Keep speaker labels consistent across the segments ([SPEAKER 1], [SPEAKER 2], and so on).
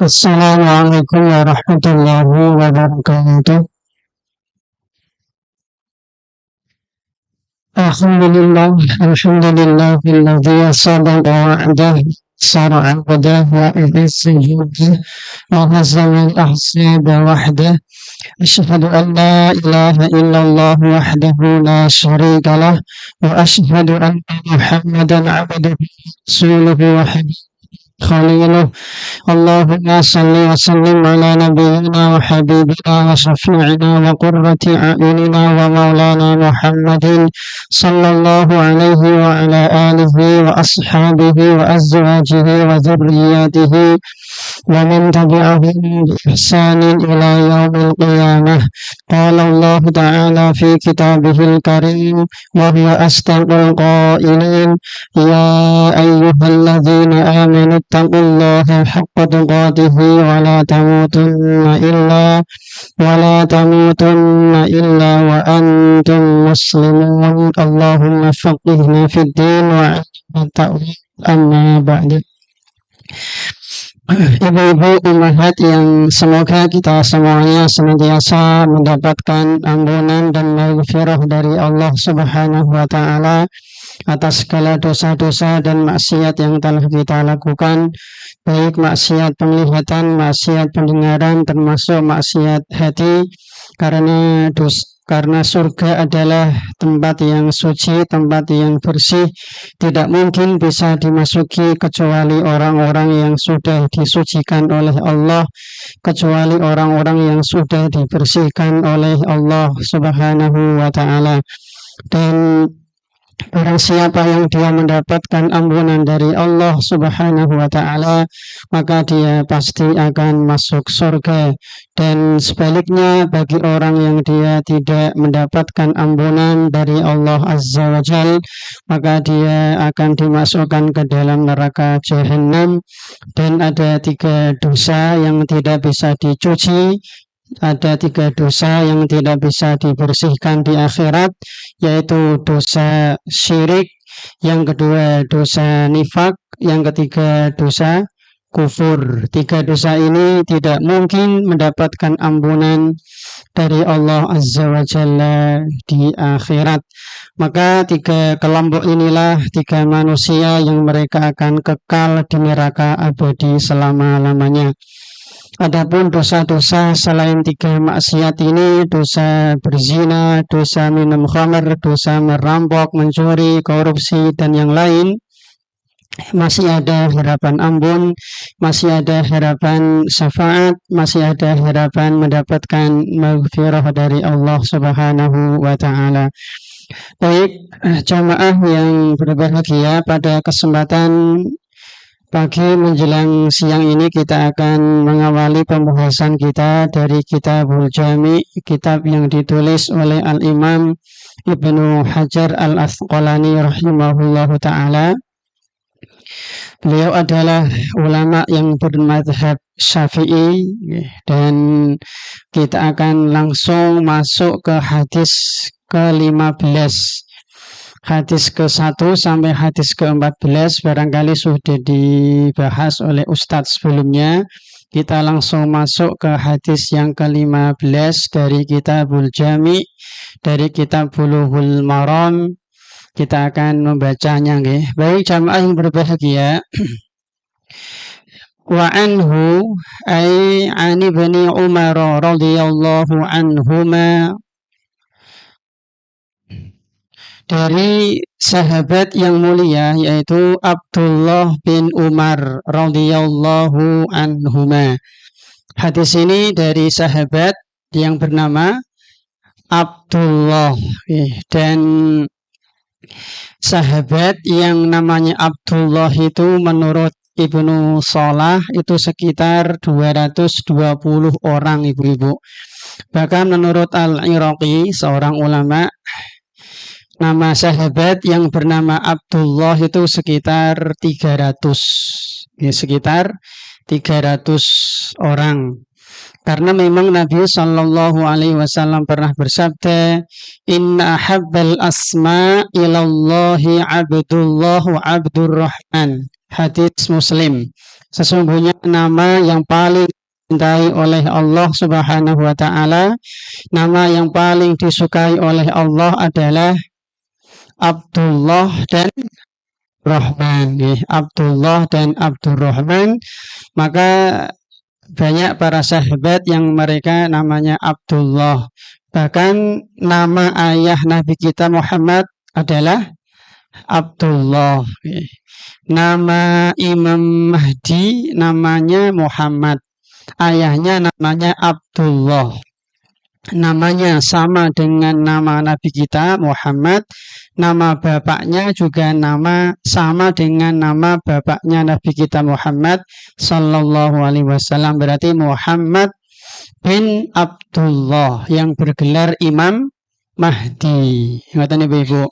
[SPEAKER 1] Assalamualaikum warahmatullahi wabarakatuh. Alhamdulillahilladzi sadaqa wa'dah sara'a qadah wa ibisihi wa hazama al-ahsab wahdah. Asyhadu an la ilaha illallah wahdahu la syarika lah wa asyhadu anna Muhammadan 'abduhu wa rasuluhu wa خليله. اللهم صل وسلم على نبينا وحبيبنا وشفيعنا وقرة أعيننا ومولانا محمد صلى الله عليه وعلى آله وأصحابه وأزواجه وذرياته ومن تبعهم بإحسان إلى يوم القيامة. قال الله تعالى في كتابه الكريم وهو أصدق القائلين: يا أيها الذين آمنوا اتقوا الله حق تقاته ولا تموتن إلا وأنتم مسلمون. اللهم فقهنا في الدين وعلمنا التأويل. أما بعد. Ibu-ibu ummahat yang semoga kita semuanya senantiasa mendapatkan ampunan dan maghfirah dari Allah Subhanahu wa taala atas segala dosa-dosa dan maksiat yang telah kita lakukan, baik maksiat penglihatan, maksiat pendengaran, termasuk maksiat hati, karena surga adalah tempat yang suci, tempat yang bersih, tidak mungkin bisa dimasuki kecuali orang-orang yang sudah disucikan oleh Allah, kecuali orang-orang yang sudah dibersihkan oleh Allah Subhanahu wa taala. Dan barang siapa yang dia mendapatkan ampunan dari Allah Subhanahu wa taala, maka dia pasti akan masuk surga. Dan sebaliknya, bagi orang yang dia tidak mendapatkan ampunan dari Allah Azza wa Jal, maka dia akan dimasukkan ke dalam neraka Jahannam. Dan ada 3 dosa yang tidak bisa dicuci, ada 3 dosa yang tidak bisa dibersihkan di akhirat, yaitu dosa syirik, yang kedua dosa nifak, yang ketiga dosa kufur. 3 dosa ini tidak mungkin mendapatkan ampunan dari Allah Azza wa Jalla di akhirat. Maka 3 kelompok inilah 3 manusia yang mereka akan kekal di neraka abadi selama-lamanya. Adapun dosa-dosa selain 3 maksiat ini, dosa berzina, dosa minum khamr, dosa merampok, mencuri, korupsi, dan yang lain, masih ada harapan ampun, masih ada harapan syafaat, masih ada harapan mendapatkan maghfirah dari Allah Subhanahu wa taala. Baik, jamaah yang berbahagia, pada kesempatan pagi menjelang siang ini kita akan mengawali pembahasan kita dari Kitabul Jami', kitab yang ditulis oleh Al-Imam Ibnu Hajar Al-Asqalani rahimahullahu ta'ala. Beliau adalah ulama yang bermadhab Syafi'i, dan kita akan langsung masuk ke hadis ke-15. Hadis ke-1 sampai hadis ke-14 barangkali sudah dibahas oleh Ustadz sebelumnya. Kita langsung masuk ke hadis yang ke-15 dari Kitabul Jami', dari kitab Bulughul Maram. Kita akan membacanya. Baik jamaah yang berbahagia. Wa anhu ay an ibni Umar radhiyallahu anhuma, dari sahabat yang mulia yaitu Abdullah bin Umar radhiyallahu anhuma. Hadis ini dari sahabat yang bernama Abdullah, dan sahabat yang namanya Abdullah itu menurut Ibnu Shalah itu sekitar 220 orang, ibu-ibu. Bahkan menurut Al-Iraqi, seorang ulama, nama sahabat yang bernama Abdullah itu sekitar 300. Sekitar 300 orang. Karena memang Nabi Shallallahu Alaihi Wasallam pernah bersabda, Inna habbal asma ilallahi abdullah wa abdurrahman. Hadis Muslim. Sesungguhnya nama yang paling dicintai oleh Allah Subhanahu wa taala, nama yang paling disukai oleh Allah adalah Abdullah dan Rahman. Abdullah dan Abdurrahman. Maka banyak para sahabat yang mereka namanya Abdullah. Bahkan nama ayah Nabi kita Muhammad adalah Abdullah. Nama Imam Mahdi namanya Muhammad. Ayahnya namanya Abdullah. Namanya sama dengan nama Nabi kita Muhammad. Nama bapaknya juga sama dengan nama bapaknya Nabi kita Muhammad Sallallahu Alaihi Wasallam. Berarti Muhammad bin Abdullah yang bergelar Imam Mahdi. Ingatkan ibu-ibu.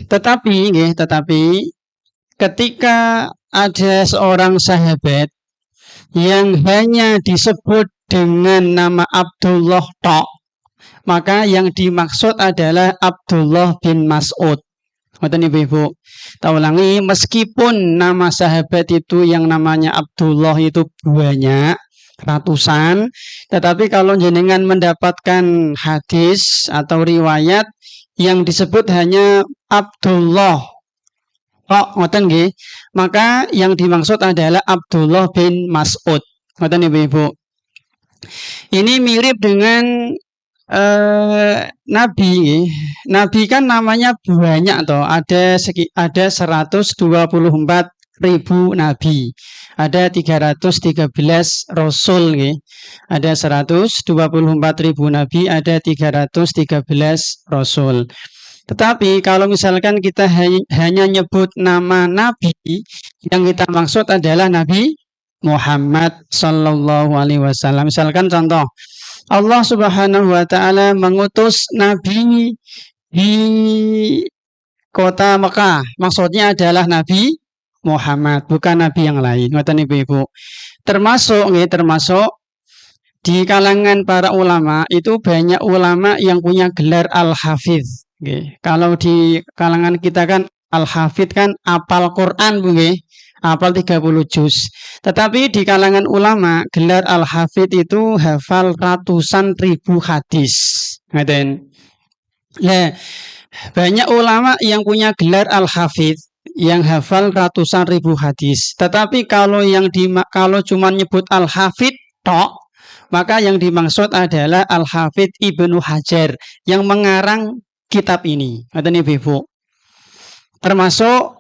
[SPEAKER 1] Tetapi ketika ada seorang sahabat yang hanya disebut dengan nama Abdullah tok, maka yang dimaksud adalah Abdullah bin Mas'ud. Ngoten ibu-ibu. Kita ulangi, meskipun nama sahabat itu yang namanya Abdullah itu banyak, ratusan, tetapi kalau jenengan mendapatkan hadis atau riwayat yang disebut hanya Abdullah tok, ngoten nggih, maka yang dimaksud adalah Abdullah bin Mas'ud. Ngoten ibu-ibu. Ini mirip dengan Nabi. Nabi kan namanya banyak toh. Ada 124.000 nabi. Ada 313 rasul. Ada 124.000 nabi, ada 313 rasul. Tetapi kalau misalkan kita hanya nyebut nama nabi, yang kita maksud adalah Nabi Muhammad Sallallahu Alaihi Wasallam. Misalkan contoh, Allah Subhanahu Wa Taala mengutus Nabi di kota Mekah. Maksudnya adalah Nabi Muhammad, bukan Nabi yang lain. Ngoten ibu-ibu. Termasuk di kalangan para ulama itu banyak ulama yang punya gelar Al-Hafidz. Kalau di kalangan kita kan Al-Hafidz kan apal Quran, apal 30 juz. Tetapi di kalangan ulama gelar Al-Hafidz itu hafal ratusan ribu hadis. Banyak ulama yang punya gelar Al-Hafidz yang hafal ratusan ribu hadis. Tetapi kalau cuma nyebut Al-Hafidz tok, maka yang dimaksud adalah Al-Hafidz Ibnu Hajar yang mengarang kitab ini. Ibu-ibu. Termasuk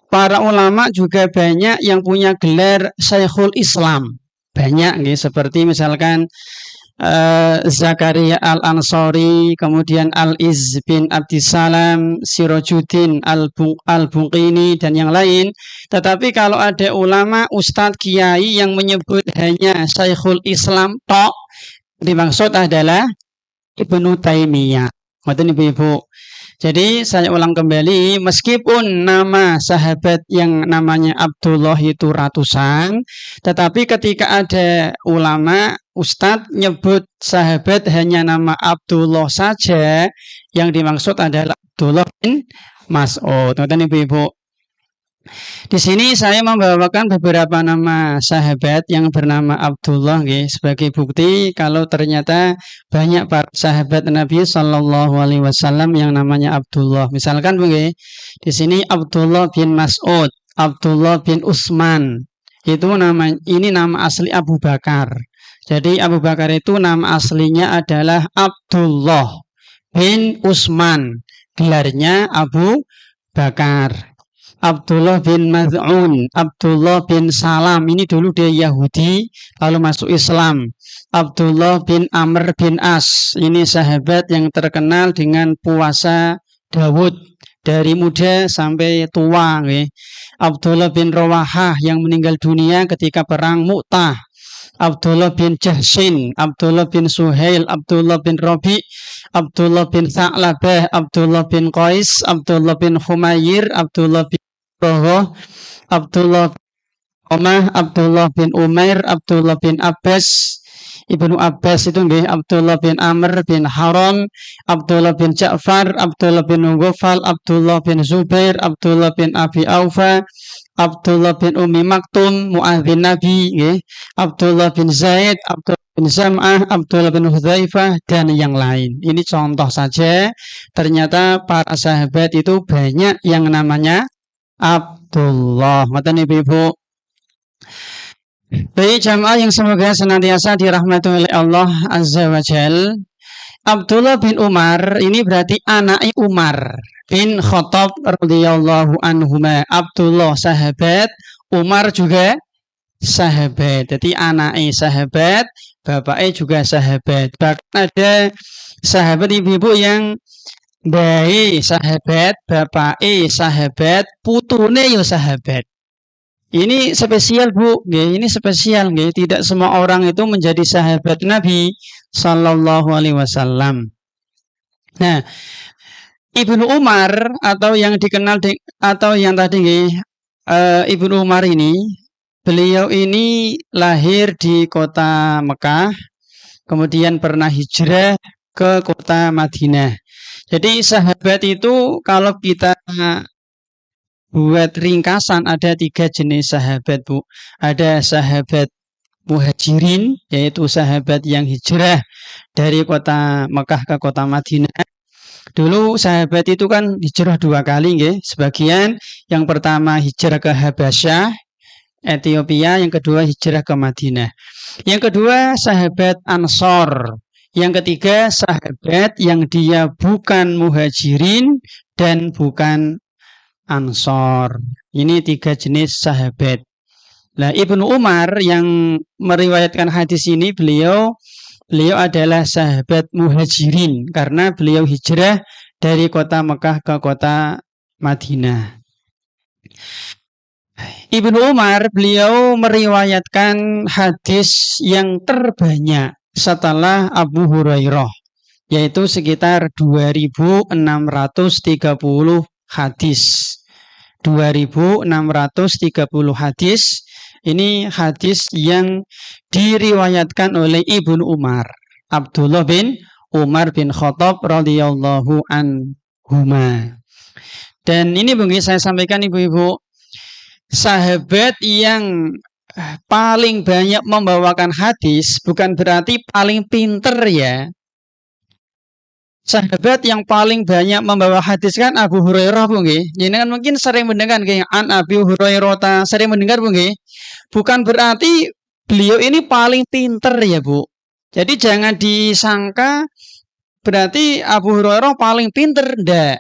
[SPEAKER 1] para ulama juga banyak yang punya gelar Syekhul Islam. Banyak seperti misalkan Zakaria Al-Ansari, kemudian Al-Izz bin Abdissalam, Sirajuddin Al-Bunqini dan yang lain. Tetapi kalau ada ulama, ustadz, kiai yang menyebut hanya Syekhul Islam tok, dimaksud adalah Ibnu Taimiyah. Ngoten ibu-ibu. Jadi saya ulang kembali, meskipun nama sahabat yang namanya Abdullah itu ratusan, tetapi ketika ada ulama, ustadz nyebut sahabat hanya nama Abdullah saja, yang dimaksud adalah Abdullah bin Mas'ud. Ngoten ibu-ibu. Di sini saya membawakan beberapa nama sahabat yang bernama Abdullah sebagai bukti kalau ternyata banyak para sahabat Nabi Sallallahu Alaihi Wasallam yang namanya Abdullah. Misalkan di sini Abdullah bin Mas'ud, Abdullah bin Utsman. Ini nama asli Abu Bakar. Jadi Abu Bakar itu nama aslinya adalah Abdullah bin Utsman. Gelarnya Abu Bakar. Abdullah bin Maz'un, Abdullah bin Salam, ini dulu dia Yahudi, lalu masuk Islam. Abdullah bin Amr bin As, ini sahabat yang terkenal dengan puasa Dawud dari muda sampai tua. Abdullah bin Rawahah yang meninggal dunia ketika perang Mu'tah. Abdullah bin Jahshin, Abdullah bin Suhail, Abdullah bin Rabi, Abdullah bin Tha'labah, Abdullah bin Qais, Abdullah bin Humayr, Abdullah bin Abdullah Omah, Abdullah bin Umair, Abdullah bin Abbas, Ibnu Abbas itu Abdullah bin Amr bin Haram, Abdullah bin Ja'far, Abdullah bin Ghufal, Abdullah bin Zubair, Abdullah bin Abi Aufa, Abdullah bin Ummi Maktum, muadzin Nabi, nggih. Abdullah bin Zaid, Abdullah bin Zam'ah, Abdullah bin Hudzaifah dan yang lain. Ini contoh saja. Ternyata para sahabat itu banyak yang namanya Abdullah. Ngoten Ibu-ibu. Baik jamaah yang semoga senantiasa dirahmati oleh Allah Azza wa Jal. Abdullah bin Umar ini berarti anak Umar bin Khattab radhiyallahu anhuma. Abdullah sahabat, Umar juga sahabat. Jadi anaknya sahabat, bapaknya juga sahabat. Bahkan ada sahabat ibu-ibu yang bayi sahabat, bapaknya sahabat, putune yo sahabat. Ini spesial Bu, ini spesial, tidak semua orang itu menjadi sahabat Nabi Sallallahu Alaihi Wasallam. Nah, Ibnu Umar atau yang dikenal atau yang tadi Ibnu Umar ini, beliau ini lahir di kota Mekah, kemudian pernah hijrah ke kota Madinah. Jadi sahabat itu kalau kita buat ringkasan ada 3 jenis sahabat Bu. Ada sahabat muhajirin, yaitu sahabat yang hijrah dari kota Mekah ke kota Madinah. Dulu sahabat itu kan hijrah 2 kali nggih. Sebagian yang pertama hijrah ke Habasyah, Ethiopia, yang kedua hijrah ke Madinah. Yang kedua sahabat Ansor. Yang ketiga sahabat yang dia bukan muhajirin dan bukan Ansor. Ini 3 jenis sahabat. Nah, Ibnu Umar yang meriwayatkan hadis ini, beliau adalah sahabat muhajirin karena beliau hijrah dari kota Mekah ke kota Madinah. Ibnu Umar beliau meriwayatkan hadis yang terbanyak setelah Abu Hurairah, yaitu sekitar 2630 hadis. 2630 hadis. Ini hadis yang diriwayatkan oleh Ibnu Umar, Abdullah bin Umar bin Khattab radhiyallahu anhuma. Dan ini mungkin saya sampaikan ibu-ibu, sahabat yang paling banyak membawakan hadis bukan berarti paling pinter ya. Sahabat yang paling banyak membawa hadis kan Abu Hurairah Bu nggih. Jenengan mungkin sering mendengar nggih an Abi Hurairah, sering mendengar Bu nggih. Bukan berarti beliau ini paling pinter ya Bu. Jadi jangan disangka berarti Abu Hurairah paling pinter, ndak.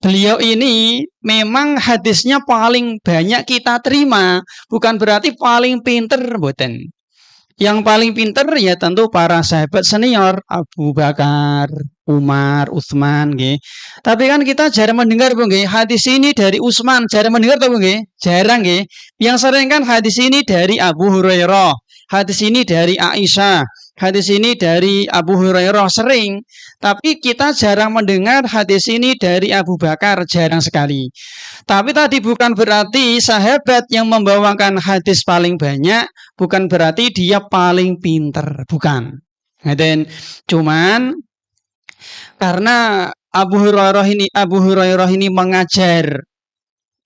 [SPEAKER 1] Beliau ini memang hadisnya paling banyak kita terima, bukan berarti paling pinter mboten. Yang paling pinter ya tentu para sahabat senior, Abu Bakar, Umar, Utsman nggih. Tapi kan kita jarang mendengar Bu nggih, hadis ini dari Utsman, jarang mendengar Bu nggih? Jarang nggih. Yang sering kan hadis ini dari Abu Hurairah, hadis ini dari Aisyah, hadis ini dari Abu Hurairah sering. Tapi kita jarang mendengar hadis ini dari Abu Bakar, jarang sekali. Tapi tadi bukan berarti sahabat yang membawakan hadis paling banyak bukan berarti dia paling pinter, bukan. Dan cuman karena Abu Hurairah ini mengajar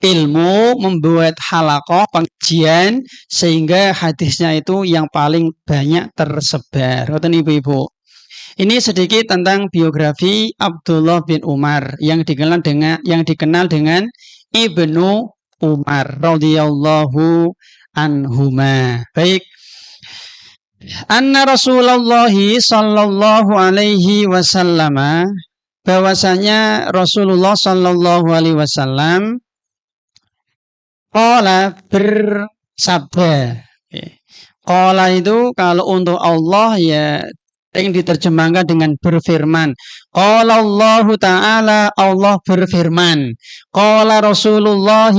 [SPEAKER 1] ilmu, membuat halaqah pengajian sehingga hadisnya itu yang paling banyak tersebar. Ngoten ibu-ibu. Ini sedikit tentang biografi Abdullah bin Umar yang dikenal dengan Ibnu Umar radhiyallahu anhuma. Baik. Anna Rasulullah sallallahu alaihi wasallam, bahwasanya Rasulullah sallallahu alaihi wasallam qala bersabda. Qala itu kalau untuk Allah ya yang diterjemahkan dengan berfirman. Qala Allah Ta'ala, Allah berfirman. Qala Rasulullah,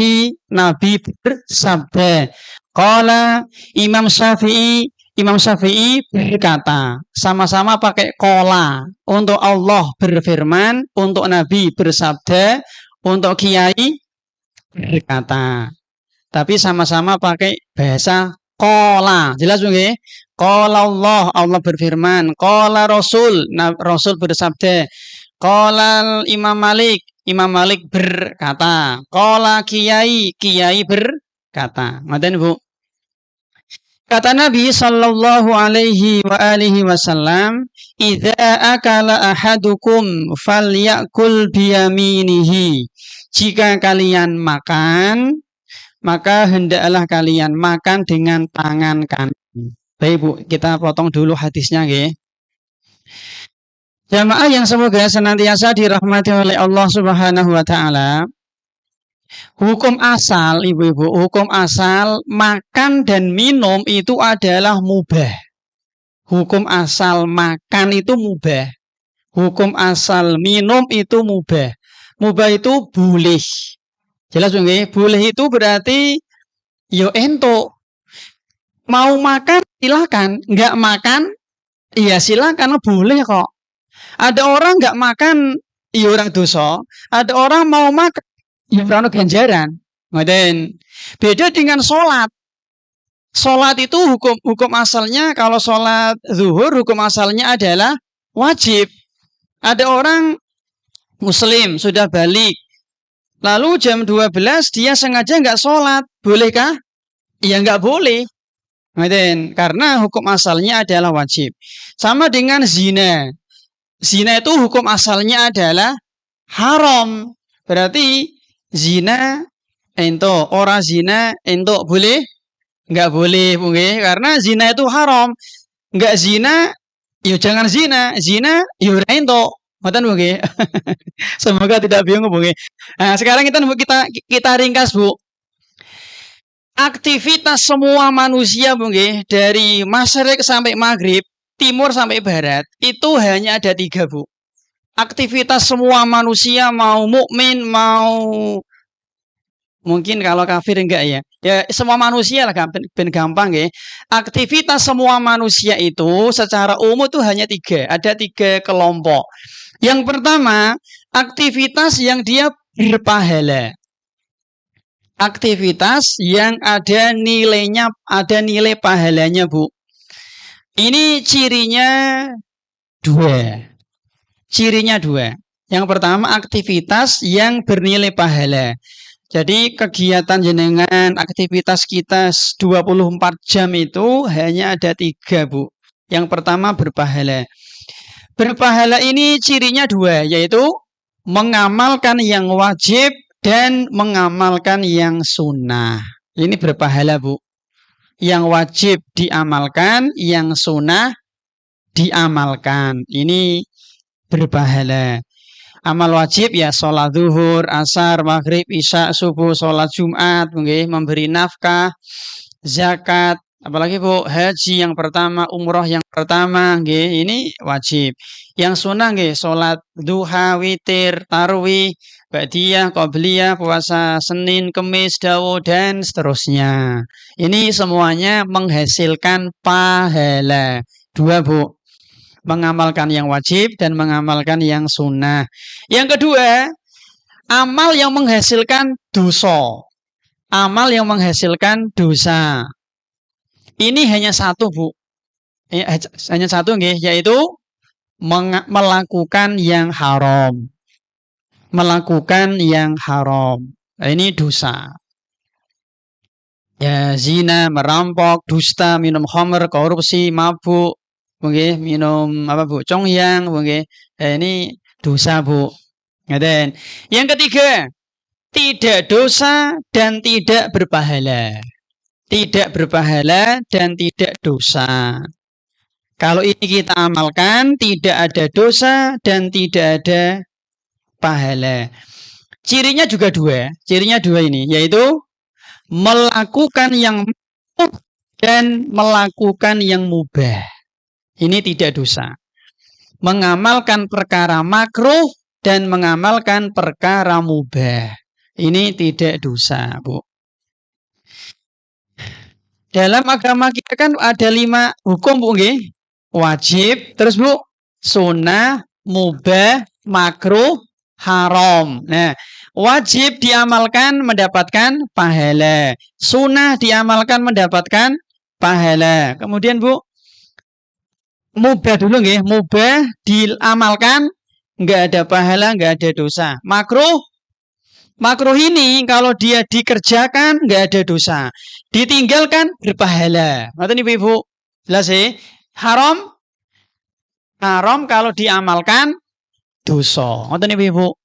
[SPEAKER 1] Nabi bersabda. Qala Imam Syafi'i berkata. Sama-sama pakai qala. Untuk Allah berfirman, untuk Nabi bersabda, untuk kiai berkata. Tapi sama-sama pakai bahasa qala. Jelas nggih? Qala Allah berfirman. Qala Rasul bersabda. Qala Imam Malik berkata. Qala Kiai berkata. kata. Ngoten Bu. Kata Nabi sallallahu alaihi wa alihi wasallam, "Idza akala ahadukum falyakul biyaminihi." Jika kalian makan, maka hendaklah kalian makan dengan tangan kanan. Baik Bu, kita potong dulu hadisnya nggih. Jamaah yang semoga senantiasa dirahmati oleh Allah Subhanahu wa taala. Hukum asal, ibu-ibu, hukum asal makan dan minum itu adalah mubah. Hukum asal makan itu mubah. Hukum asal minum itu mubah. Mubah itu boleh. Jelas nggih? Boleh itu berarti yo ento. Mau makan silakan, enggak makan ya silakan, boleh kok. Ada orang enggak makan ya orang dosa, ada orang mau makan ya ora ganjaran. Ngoten. Beda dengan sholat. Sholat itu hukum asalnya, kalau sholat zuhur hukum asalnya adalah wajib. Ada orang muslim sudah balik, lalu jam 12 dia sengaja nggak sholat, bolehkah? Ya nggak boleh. Ngoten. Karena hukum asalnya adalah wajib. Sama dengan zina. Zina itu hukum asalnya adalah haram. Berarti zina ento, ora zina ento boleh? Enggak boleh, mungkin karena zina itu haram. Enggak zina, yo jangan zina. Zina yo ora ento. Ngoten Bu. Semoga tidak bingung Bu. Nah, sekarang kita ringkas Bu. Aktivitas semua manusia Bu, dari masyrik sampai maghrib, timur sampai barat, itu hanya ada 3 Bu. Aktivitas semua manusia, mau mukmin, mau mungkin kalau kafir enggak ya. Ya semua manusia lah ben gampang ya. Aktivitas semua manusia itu secara umum itu hanya 3. Ada 3 kelompok. Yang pertama, aktivitas yang dia berpahala. Aktivitas yang ada nilainya, ada nilai pahalanya Bu. Ini cirinya 2. Cirinya 2. Yang pertama, aktivitas yang bernilai pahala. Jadi kegiatan jenengan, aktivitas kita 24 jam itu hanya ada 3 Bu. Yang pertama berpahala. Berpahala ini cirinya 2, yaitu mengamalkan yang wajib dan mengamalkan yang sunnah. Ini berpahala Bu. Yang wajib diamalkan, yang sunnah diamalkan. Ini berpahala. Amal wajib ya sholat zuhur, asar, maghrib, isya, subuh, sholat Jumat, memberi nafkah, zakat, apalagi Bu, haji yang pertama, umroh yang pertama, ini wajib. Yang sunnah sholat duha, witir, tarwih, ba'diyah, qobliyah, puasa Senin, Kemis, Dawo, dan seterusnya. Ini semuanya menghasilkan pahala. 2 Bu. Mengamalkan yang wajib dan mengamalkan yang sunnah. Yang kedua, amal yang menghasilkan dosa. Amal yang menghasilkan dosa. Ini hanya 1 Bu. Hanya 1 yaitu melakukan yang haram. Melakukan yang haram. Ini dosa. Ya, zina, merampok, dusta, minum khamr, korupsi, mabuk, minum apa Bu? Congyang, ini dosa Bu. Ngaten. Yang ketiga, tidak dosa dan tidak berpahala. Tidak berpahala dan tidak dosa. Kalau ini kita amalkan, tidak ada dosa dan tidak ada pahala. Cirinya juga 2. Cirinya 2 ini, yaitu melakukan yang makruh dan melakukan yang mubah. Ini tidak dosa. Mengamalkan perkara makruh dan mengamalkan perkara mubah. Ini tidak dosa, Bu. Dalam agama kita kan ada 5 hukum, Bu. Wajib, terus Bu, sunnah, mubah, makruh, haram. Nah, wajib diamalkan mendapatkan pahala. Sunnah diamalkan mendapatkan pahala. Kemudian Bu, mubah dulu mubah diamalkan enggak ada pahala, enggak ada dosa. Makruh Makruh ini kalau dia dikerjakan nggak ada dosa, ditinggalkan berpahala. Ngerti Ibu? Jelas ya? Haram, haram kalau diamalkan dosa. Ngerti Ibu?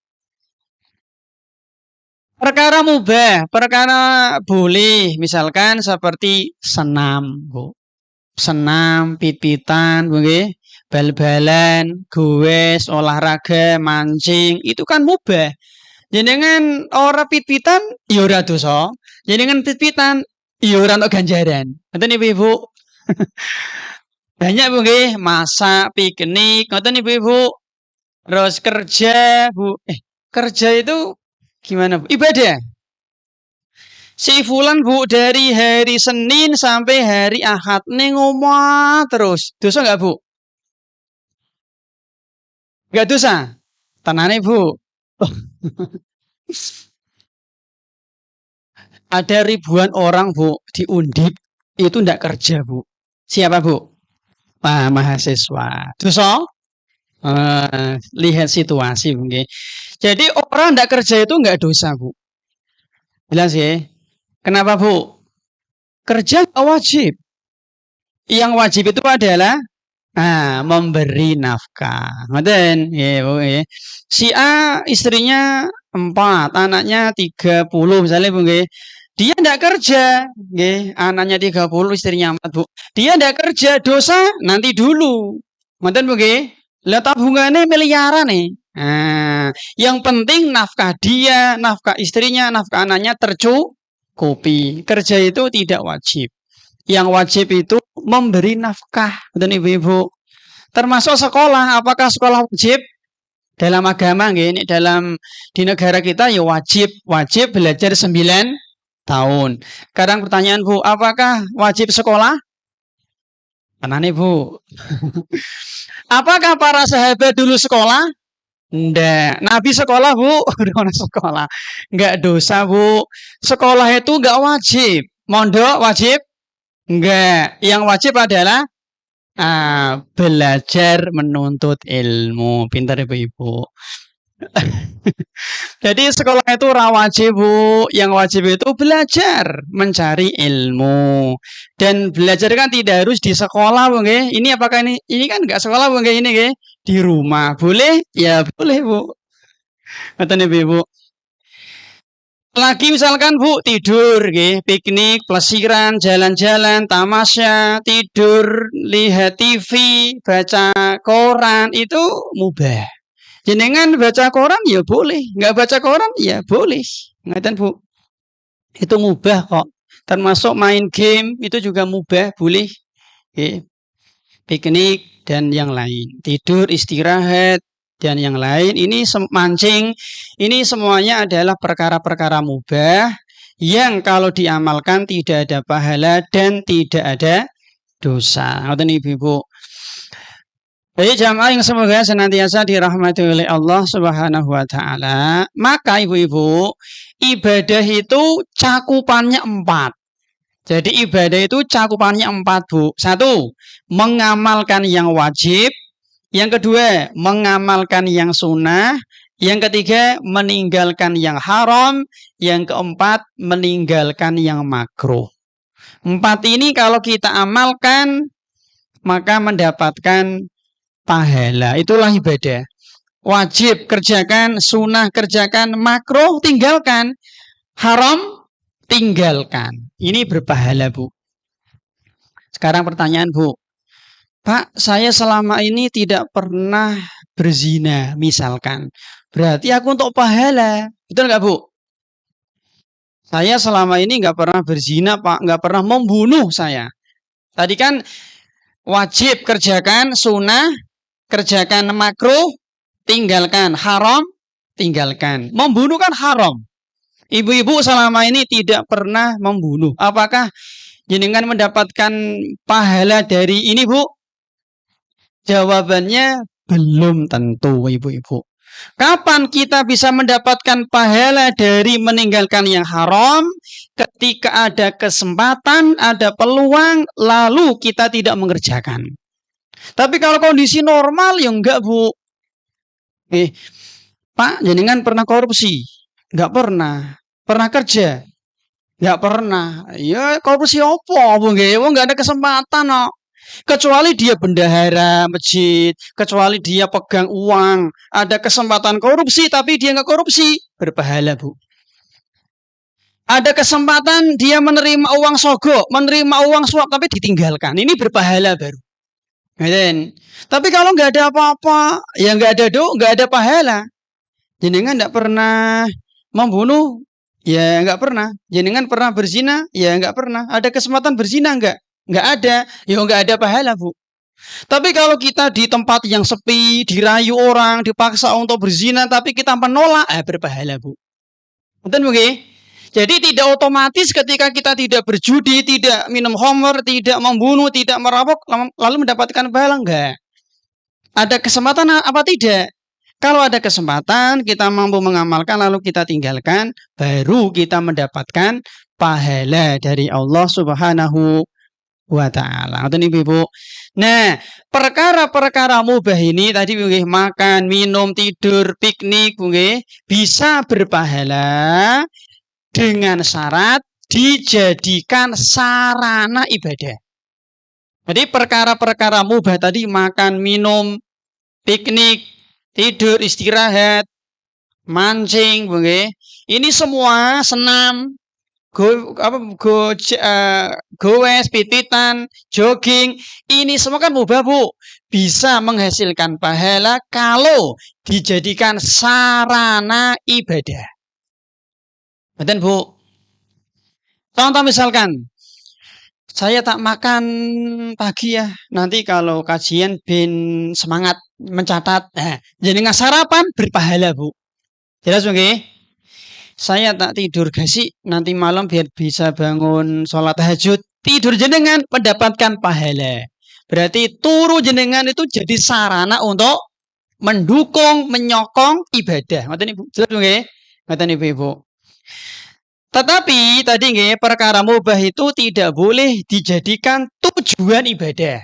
[SPEAKER 1] Perkara mubah, perkara boleh, misalkan seperti senam, Bu. Senam, pit-pitan, bal-balan, gowes, olahraga, mancing, itu kan mubah. Jenengan ora pit-pitan, ya ora dosa. Jenengan pit-pitan, ya ora untuk ganjaran. Ngoten Ibu. Banyak Bu nggih, masak, piknik, ngoten Ibu. Terus kerja, Bu. Kerja itu gimana Bu? Ibadah. Si Fulan Bu dari hari Senin sampai hari Ahad ning omah terus. Dosa enggak Bu? Enggak dosa. Tenane Bu. Ada ribuan orang Bu di Undip itu enggak kerja Bu. Siapa Bu? Mahasiswa. Dosa? Lihat situasi mungkin. Jadi orang enggak kerja itu enggak dosa Bu. Jelas ya? Kenapa Bu? Kerja wajib. Yang wajib itu adalah memberi nafkah. Ngoten, ya Bu ya. Si A istrinya 4, anaknya 30 misalnya Bu nggih. Dia enggak kerja, nggih. Anaknya 30, istrinya 4 Bu. Dia enggak kerja, dosa nanti dulu. Ngoten Bu nggih. Lah tabungannya miliaran nih. Yang penting nafkah dia, nafkah istrinya, nafkah anaknya tercukupi. Kerja itu tidak wajib. Yang wajib itu memberi nafkah, dan ibu-ibu. Termasuk sekolah. Apakah sekolah wajib? Dalam agama, gini, di negara kita ya wajib belajar 9 tahun. Sekarang pertanyaan Bu, apakah wajib sekolah? Tenang Bu. Apakah para sahabat dulu sekolah? Enggak. Nabi sekolah Bu, udah sekolah. Enggak dosa Bu. Sekolah itu enggak wajib. Mondok wajib? Enggak. Yang wajib adalah belajar menuntut ilmu. Pintar Ibu. Jadi sekolah itu wajib Bu. Yang wajib itu belajar, mencari ilmu. Dan belajar kan tidak harus di sekolah Bu. Ini apakah ini kan enggak sekolah Bu? Ini di rumah. Boleh? Ya boleh Bu. Kata Ibu. Lagi misalkan Bu tidur, piknik, pelesiran, jalan-jalan, tamasya, tidur, lihat TV, baca koran, itu mubah. Jenengan baca koran ya boleh, nggak baca koran ya boleh. Ngeten Bu, itu mubah kok. Termasuk main game itu juga mubah, boleh. Piknik dan yang lain, tidur, istirahat dan yang lain. Ini mancing, ini semuanya adalah perkara-perkara mubah yang kalau diamalkan tidak ada pahala dan tidak ada dosa. Ngoten Ibu. Baik jamaah yang semoga senantiasa dirahmati oleh Allah Subhanahu wa taala. Maka Ibu-ibu, ibadah itu cakupannya 4. Jadi ibadah itu cakupannya 4 Bu. 1, mengamalkan yang wajib. Yang kedua, mengamalkan yang sunnah. Yang ketiga, meninggalkan yang haram. Yang keempat, meninggalkan yang makruh. 4 ini kalau kita amalkan, maka mendapatkan pahala. Itulah ibadah. Wajib kerjakan, sunnah kerjakan, makruh tinggalkan, haram tinggalkan. Ini berpahala Bu. Sekarang pertanyaan Bu. Pak, saya selama ini tidak pernah berzina, misalkan. Berarti aku untuk pahala. Betul nggak Bu? Saya selama ini nggak pernah berzina, Pak. Nggak pernah membunuh saya. Tadi kan wajib kerjakan, sunnah, kerjakan makruh, tinggalkan, haram, tinggalkan. Membunuh kan haram. Ibu-ibu selama ini tidak pernah membunuh. Apakah jenengan mendapatkan pahala dari ini Bu? Jawabannya belum tentu Ibu-ibu. Kapan kita bisa mendapatkan pahala dari meninggalkan yang haram? Ketika ada kesempatan, ada peluang, lalu kita tidak mengerjakan. Tapi kalau kondisi normal ya enggak Bu. Pak, jenengan pernah korupsi? Nggak pernah. Pernah kerja? Nggak pernah. Ya korupsi apa? Wong nggak ada kesempatan no. Kecuali dia bendahara masjid, kecuali dia pegang uang, ada kesempatan korupsi tapi dia nggak korupsi, berpahala Bu. Ada kesempatan dia menerima uang sogok, menerima uang suap tapi ditinggalkan, ini berpahala baru. Tapi kalau nggak ada apa-apa, ya nggak ada pahala. Jenengan nggak pernah membunuh, ya nggak pernah. Jenengan pernah berzina, ya nggak pernah. Ada kesempatan berzina nggak? Nggak ada, ya nggak ada pahala Bu. Tapi kalau kita di tempat yang sepi, dirayu orang, dipaksa untuk berzina, tapi kita menolak, berpahala Bu. Betul Bu? Jadi tidak otomatis ketika kita tidak berjudi, tidak minum khamr, tidak membunuh, tidak merampok, lalu mendapatkan pahala, enggak. Ada kesempatan apa tidak? Kalau ada kesempatan, kita mampu mengamalkan, lalu kita tinggalkan, baru kita mendapatkan pahala dari Allah Subhanahu wa ta'ala. Ibu. Nah, perkara-perkara mubah ini tadi makan, minum, tidur, piknik bisa berpahala dengan syarat dijadikan sarana ibadah. Jadi perkara-perkara mubah tadi makan, minum, piknik, tidur, istirahat, mancing, ini semua senam, goes, pititan, jogging, ini semua kan mubah Bu, bisa menghasilkan pahala kalau dijadikan sarana ibadah. Betul Bu. Contoh misalkan, saya tak makan pagi ya, nanti kalau kajian bin semangat mencatat, jadi nggak sarapan berpahala Bu. Jelas oke? Saya tak tidur gasi, nanti malam biar bisa bangun sholat tahajud. Tidur jenengan mendapatkan pahala. Berarti turu jenengan itu jadi sarana untuk mendukung, menyokong ibadah. Ngerti Ibu? Jelas oke? Ngerti Ibu? Tetapi tadi perkara mubah itu tidak boleh dijadikan tujuan ibadah.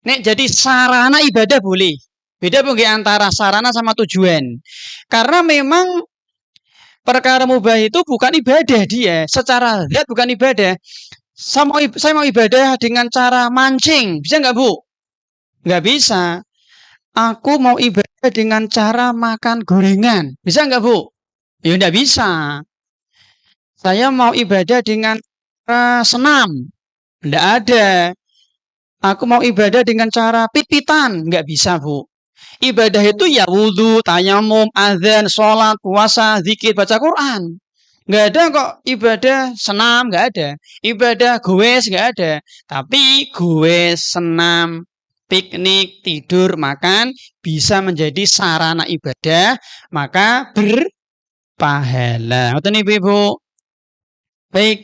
[SPEAKER 1] Nek jadi sarana ibadah boleh. Beda antara sarana sama tujuan. Karena memang perkara mubah itu bukan ibadah dia. Secara zat bukan ibadah. Saya mau ibadah dengan cara mancing. Bisa nggak Bu? Nggak bisa. Aku mau ibadah dengan cara makan gorengan. Bisa nggak Bu? Ya nggak bisa. Saya mau ibadah dengan cara senam. Nggak ada. Aku mau ibadah dengan cara pit-pitan. Nggak bisa Bu. Ibadah itu ya wudhu, tayamum, azan, sholat, puasa, zikir, baca Quran. Nggak ada kok ibadah senam, nggak ada. Ibadah goes, nggak ada. Tapi goes, senam, piknik, tidur, makan bisa menjadi sarana ibadah, maka berpahala. Betul nih Ibu. Baik.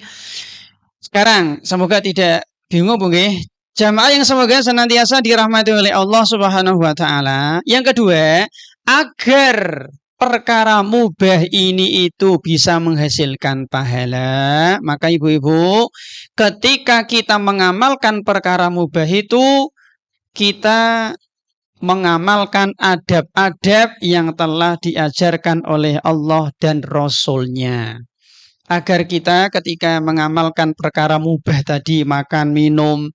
[SPEAKER 1] Sekarang semoga tidak bingung Bu nggih. Jamaah yang semoga senantiasa dirahmati oleh Allah Subhanahu wa taala. Yang kedua, agar perkara mubah ini itu bisa menghasilkan pahala, maka ibu-ibu, ketika kita mengamalkan perkara mubah itu, kita mengamalkan adab-adab yang telah diajarkan oleh Allah dan Rasul-Nya. Agar kita ketika mengamalkan perkara mubah tadi, makan, minum,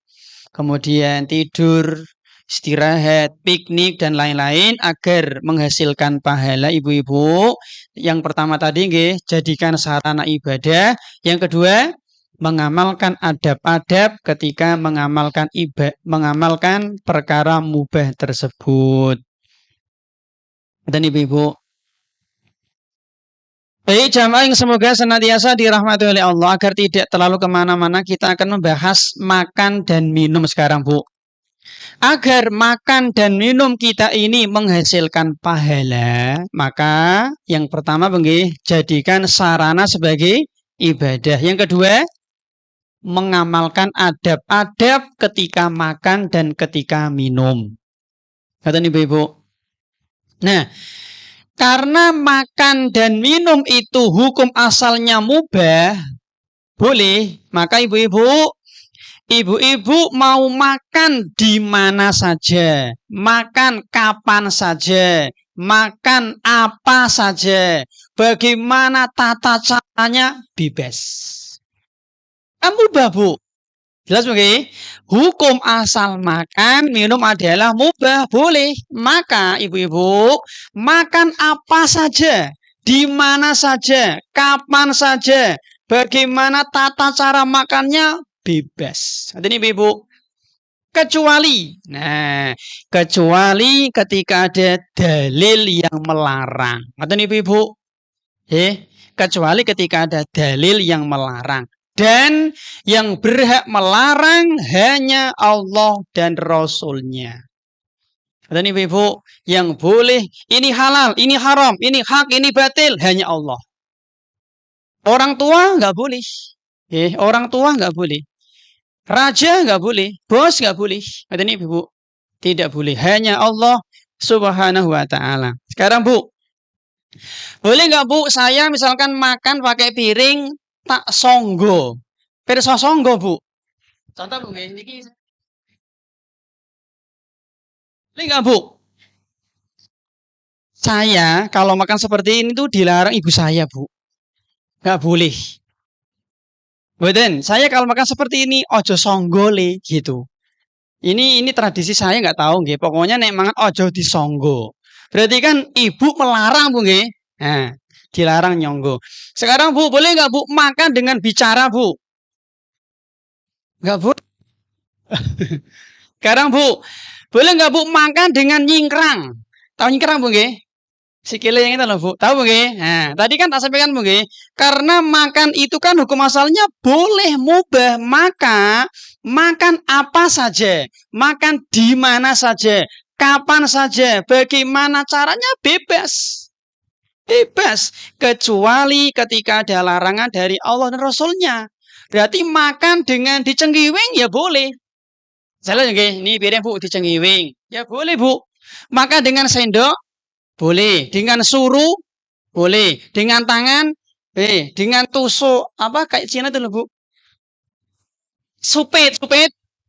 [SPEAKER 1] kemudian tidur, istirahat, piknik, dan lain-lain, agar menghasilkan pahala ibu-ibu. Yang pertama tadi, jadikan sarana ibadah. Yang kedua, mengamalkan adab-adab ketika mengamalkan perkara mubah tersebut. Dan ibu-ibu, baik jamaah yang semoga senantiasa dirahmati oleh Allah, agar tidak terlalu kemana-mana, kita akan membahas makan dan minum sekarang Bu. Agar makan dan minum kita ini menghasilkan pahala, maka yang pertama jadikan sarana sebagai ibadah. Yang kedua, mengamalkan adab-adab ketika makan dan ketika minum. Kata ibu-ibu. Nah, karena makan dan minum itu hukum asalnya mubah, boleh, maka ibu-ibu mau makan di mana saja, makan kapan saja, makan apa saja,
[SPEAKER 2] Bagaimana tata caranya? Bebas. Kan mubah, Bu. Jelas oke? Hukum asal makan, minum adalah mubah, boleh. Maka ibu-ibu, makan apa saja, di mana saja, kapan saja, bagaimana tata cara makannya, bebas. Ini ibu-ibu. Kecuali ketika ada dalil yang melarang. Ngerti ibu-ibu? Kecuali ketika ada dalil yang melarang. Dan yang berhak melarang hanya Allah dan Rasul-Nya. Ngerti ibu-ibu? Yang boleh, ini halal, ini haram, ini hak, ini batil, hanya Allah. Orang tua nggak boleh. Orang tua nggak boleh. Raja nggak boleh, bos nggak boleh. Kata ini Bu, tidak boleh. Hanya Allah Subhanahu wa Ta'ala. Sekarang Bu, boleh nggak Bu? Saya misalkan makan pakai piring tak songgo, perso songgo Bu. Contoh Bu, ini boleh nggak Bu? Saya kalau makan seperti ini tuh dilarang ibu saya Bu, nggak boleh. Betul. Saya kalau makan seperti ini ojo songgole gitu. Ini tradisi saya nggak tahu nggih. Pokoknya nek mangan ojo disonggo. Berarti kan ibu melarang Bu nggih. Nah, dilarang nyonggo. Sekarang Bu, boleh nggak Bu makan dengan bicara Bu? Nggak Bu. Sekarang Bu, boleh nggak Bu makan dengan nyingkrang? Tahu nyingkrang Bu nggih? Sikile yang itu loh Bu. Tahu Bu nggih? Nah, tadi kan tak sampaikan Bu nggih. Karena makan itu kan hukum asalnya boleh mubah. Maka makan apa saja, makan di mana saja, kapan saja, bagaimana caranya bebas. Bebas. Kecuali ketika ada larangan dari Allah dan Rasulnya. Berarti makan dengan dicenggiwing ya boleh. Salah nggih, ini piring Bu dicenggiwing. Ya boleh Bu. Makan dengan sendok boleh, dengan suruh boleh, dengan tangan dengan tusuk apa kayak Cina itu loh Bu. Supit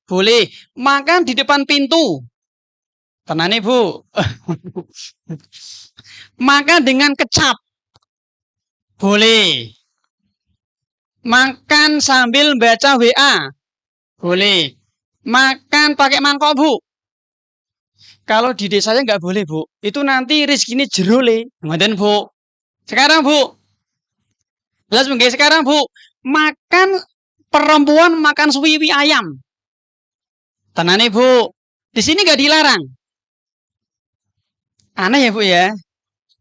[SPEAKER 2] boleh. Makan di depan pintu. Tenane Bu. Makan dengan kecap. Boleh. Makan sambil baca WA. Boleh. Makan pakai mangkok Bu. Kalau di desa saya nggak boleh Bu. Itu nanti rezekinya jerole. Ngoten Bu. Sekarang Bu. Jelas mungkin sekarang Bu. Makan perempuan makan suwiwi ayam. Tenane Bu. Di sini nggak dilarang. Aneh ya Bu ya.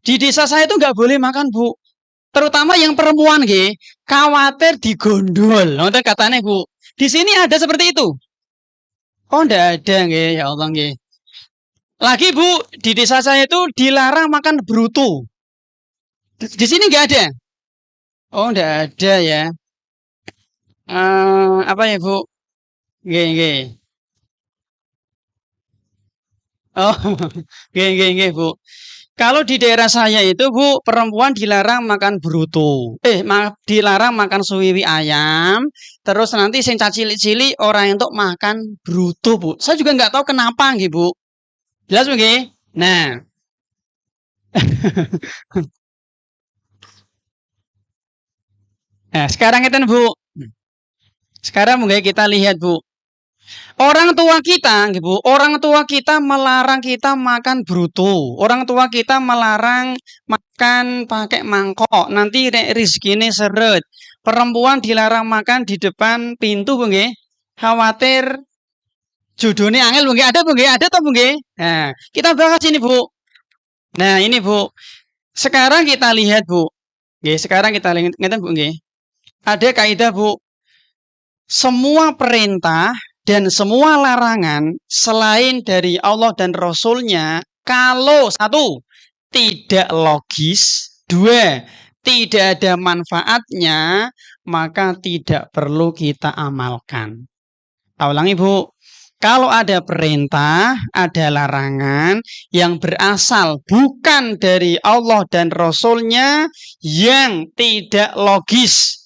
[SPEAKER 2] Di desa saya itu nggak boleh makan Bu. Terutama yang perempuan nggih, khawatir digondol. Ngoten katanya Bu. Di sini ada seperti itu. Oh, ndak ada nggih, ya Allah nggih. Lagi Bu, di desa saya itu dilarang makan bruto. Di sini nggak ada. Oh, nggak ada ya. Apa ya Bu? Nggih. Oh, nggih Bu. Kalau di daerah saya itu Bu, perempuan dilarang makan bruto. Dilarang makan suwiwi ayam. Terus nanti sing cacili-cili orang untuk makan bruto Bu. Saya juga nggak tahu kenapa nggih Bu. Jelas nggih? Nah. Nah, sekarang itu Bu. Sekarang mungkin kita lihat Bu. Orang tua kita, Bu, orang tua kita melarang kita makan bruto. Orang tua kita melarang makan pakai mangkok. Nanti rezekine seret. Perempuan dilarang makan di depan pintu, Bu nggih. Khawatir jodohnya angel, Bu nggih. Ada Bu nggih? Ada toh Bu nggih? Nah, kita bahas ini, Bu. Nah, ini Bu. Sekarang kita lihat, Bu. Nggih, sekarang kita lihat Bu nggih. Ada kaidah, Bu. Semua perintah dan semua larangan selain dari Allah dan Rasul-Nya, kalau satu, tidak logis, dua, tidak ada manfaatnya, maka tidak perlu kita amalkan. Ulangi Bu, kalau ada perintah, ada larangan yang berasal bukan dari Allah dan Rasul-Nya yang tidak logis,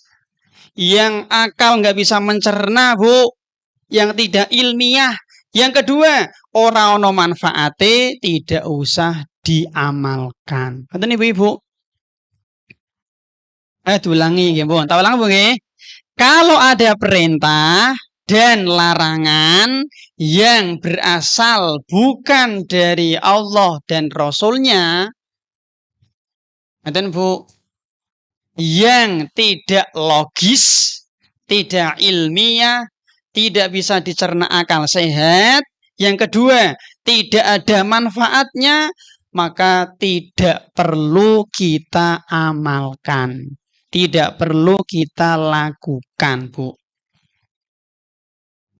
[SPEAKER 2] yang akal nggak bisa mencerna Bu, yang tidak ilmiah. Yang kedua, ora ono manfaate, tidak usah diamalkan. Ngoten Ibu-ibu. Diulangi nggih, Bu. Tak ulang, Bu nggih. Kalau ada perintah dan larangan yang berasal bukan dari Allah dan Rasulnya, Bu, yang tidak logis, tidak ilmiah, tidak bisa dicerna akal sehat, yang kedua, tidak ada manfaatnya, maka tidak perlu kita amalkan. Tidak perlu kita lakukan, Bu.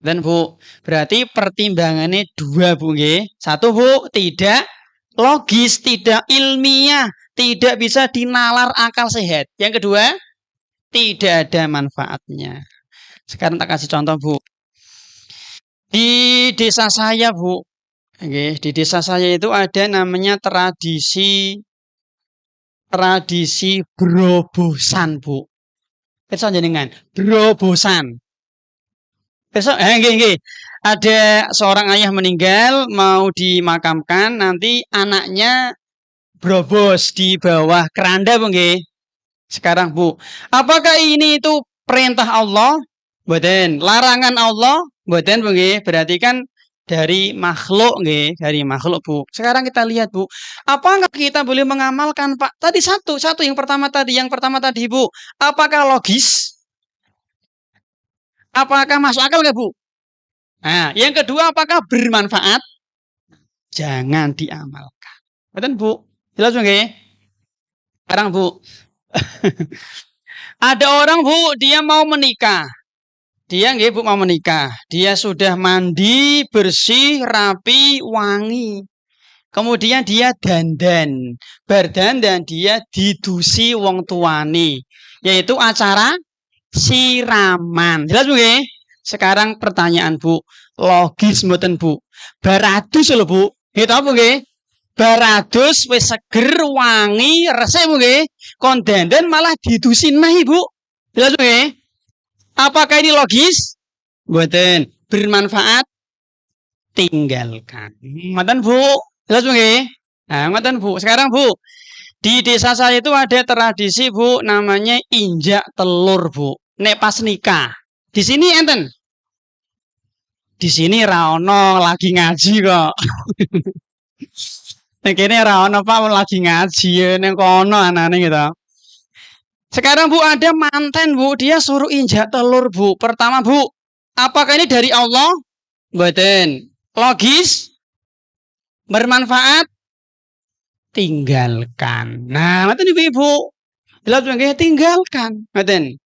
[SPEAKER 2] Dan Bu, berarti pertimbangannya dua, Bu. Satu, Bu, tidak logis, tidak ilmiah, tidak bisa dinalar akal sehat. Yang kedua, tidak ada manfaatnya. Sekarang tak kasih contoh, Bu. Di desa saya, Bu. Di desa saya itu ada namanya tradisi berobosan, Bu. Besok jenengan, berobosan. Besok, ada seorang ayah meninggal, mau dimakamkan, nanti anaknya berobos di bawah keranda, Bu. Sekarang, Bu, apakah ini itu perintah Allah? Mboten. Larangan Allah? Mboten, Bu. Berarti kan dari makhluk, dari makhluk, Bu. Sekarang kita lihat, Bu, apakah kita boleh mengamalkan, Pak? Tadi satu yang pertama tadi, Bu, apakah logis? Apakah masuk akal nggak, Bu? Nah, yang kedua, apakah bermanfaat? Jangan diamalkan. Betul, Bu? Jelas, Bu? Sekarang, Bu, ada orang, Bu, dia mau menikah. Dia Bu mau menikah. Dia sudah mandi, bersih, rapi, wangi. Kemudian dia dandan. Berdandan dia didusi wong tuane. Yaitu acara siraman. Jelas, Bu? Sekarang pertanyaan, Bu. Logis mboten, Bu? Baradus lho, Bu. Gitu apa, Bu? Baradus wis seger, wangi, resik, Bu. Kon dandan malah didusi nahi, Bu. Jelas, Bu? Apakah ini logis? Mboten. Bermanfaat? Tinggalkan. Ngoten, Bu. Jelas, Bu? Nah, ngoten, Bu. Sekarang, Bu, di desa saya itu ada tradisi, Bu, namanya injak telur, Bu. Nek pas nikah. Di sini enten. Di sini ra ono lagi ngaji kok. Nek kene ra ono, Pak, lagi ngaji ning kono anane gitu. Sekarang, Bu, ada manten, Bu, dia suruh injak telur, Bu. Pertama, Bu, apakah ini dari Allah? Mboten. Logis? Bermanfaat? Tinggalkan. Nah, ngoten Ibu. Jelas nggih, tinggalkan. Ngoten.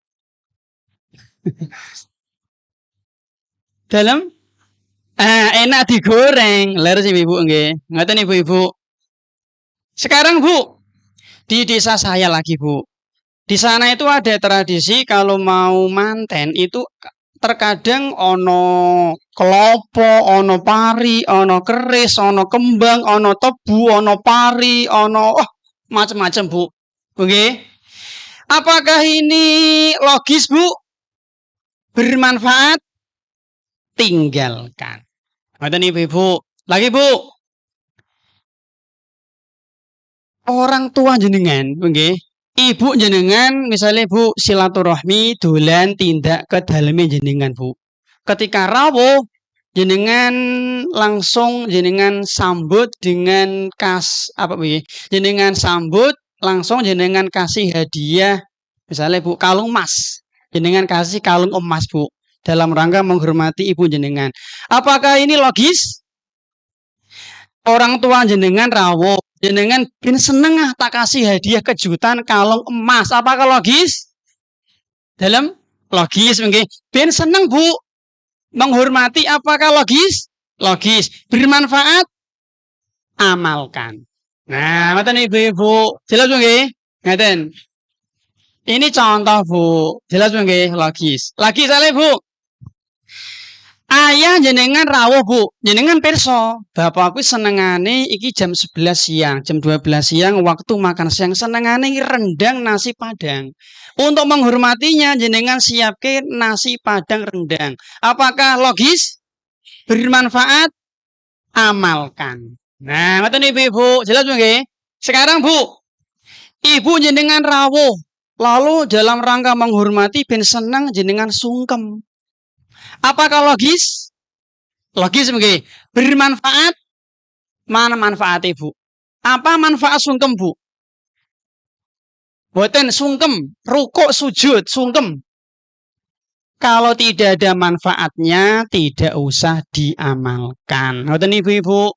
[SPEAKER 2] Dalam enak digoreng. Leres Ibu nggih. Ngoten Ibu-ibu. Sekarang, Bu, di desa saya lagi, Bu. Di sana itu ada tradisi kalau mau manten itu terkadang ono klopo, ono pari, ono keris, ono kembang, ono tebu, ono pari, ono macam-macam, Bu. Oke. Apakah ini logis, Bu? Bermanfaat? Tinggalkan. Ngoten Ibu. Lagi, Bu. Orang tua jenengan, nggih. Ibu jenengan misalnya, Bu, silaturahmi dolan tindak ke daleme jenengan, Bu. Ketika rawuh jenengan langsung jenengan sambut dengan jenengan sambut langsung jenengan kasih hadiah, misalnya, Bu, kalung emas. Jenengan kasih kalung emas, Bu, dalam rangka menghormati ibu jenengan. Apakah ini logis? Orang tua jenengan rawuh, jenengan bin seneng tak kasih hadiah kejutan kalung emas. Apakah logis? Dalam logis mungkin. Bin seneng, Bu, menghormati. Apakah logis? Logis. Bermanfaat? Amalkan. Nah, ngoten Ibu-ibu. Jelas nggih? Ngaten. Ini contoh, Bu. Jelas nggih? Logis. Lagi saleh, Bu. Ayah jenengan rawuh, Bu. Jenengan pirsa, bapakku senengane iki jam 11 siang, jam 12 siang waktu makan siang, senengane rendang nasi padang. Untuk menghormatinya jenengan siapke nasi padang rendang. Apakah logis? Bermanfaat? Amalkan. Nah, ngoten Ibu. Jelas nggih? Sekarang, Bu. Ibu jenengan rawuh, lalu dalam rangka menghormati ben seneng jenengan sungkem. Apakah logis? Logis nggih. Bermanfaat? Mana manfaatnya, Bu? Apa manfaat sungkem, Bu? Boten sungkem, rukuk sujud sungkem. Kalau tidak ada manfaatnya, tidak usah diamalkan. Ngoten Ibu-ibu.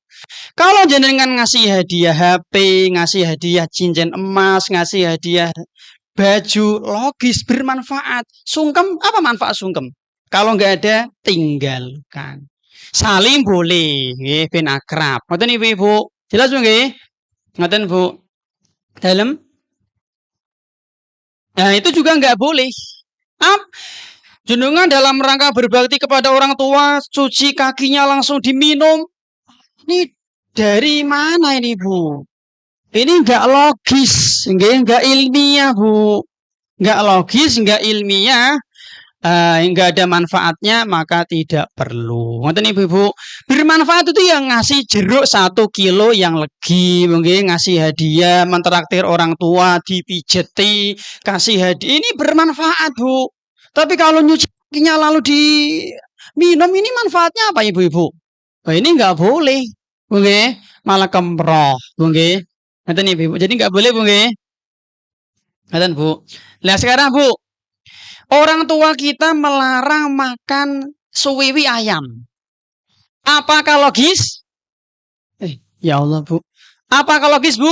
[SPEAKER 2] Kalau jenengan ngasih hadiah HP, ngasih hadiah cincin emas, ngasih hadiah baju, logis bermanfaat. Sungkem, apa manfaat sungkem? Kalau nggak ada, tinggalkan. Salim boleh, nggih, ben akrab. Ngoten Ibu-ibu. Jelas nggih? Ngoten Bu. Dalam? Nah, itu juga nggak boleh. Jenengan dalam rangka berbakti kepada orang tua, cuci kakinya langsung diminum. Ini dari mana ini, Bu? Ini nggak logis, nggak ilmiah, Bu. Nggak logis, nggak ilmiah, nggak ada manfaatnya, maka tidak perlu. Ngoten Ibu-ibu. Bermanfaat itu yang ngasih jeruk 1 kilo yang legi, mungkin ngasih hadiah, mentraktir orang tua, dipijeti, kasih hadiah. Ini bermanfaat, Bu. Tapi kalau nyuci kakinya lalu diminum, ini manfaatnya apa, Ibu-ibu? Oh, ini nggak boleh, Bu nggih. Malah kemproh, Bu nggih. Ngoten Ibu. Jadi nggak boleh, Bu nggih. Ngoten, Bu. Nah, sekarang, Bu, orang tua kita melarang makan suwiwi ayam. Apakah logis? Ya Allah, Bu. Apakah logis, Bu?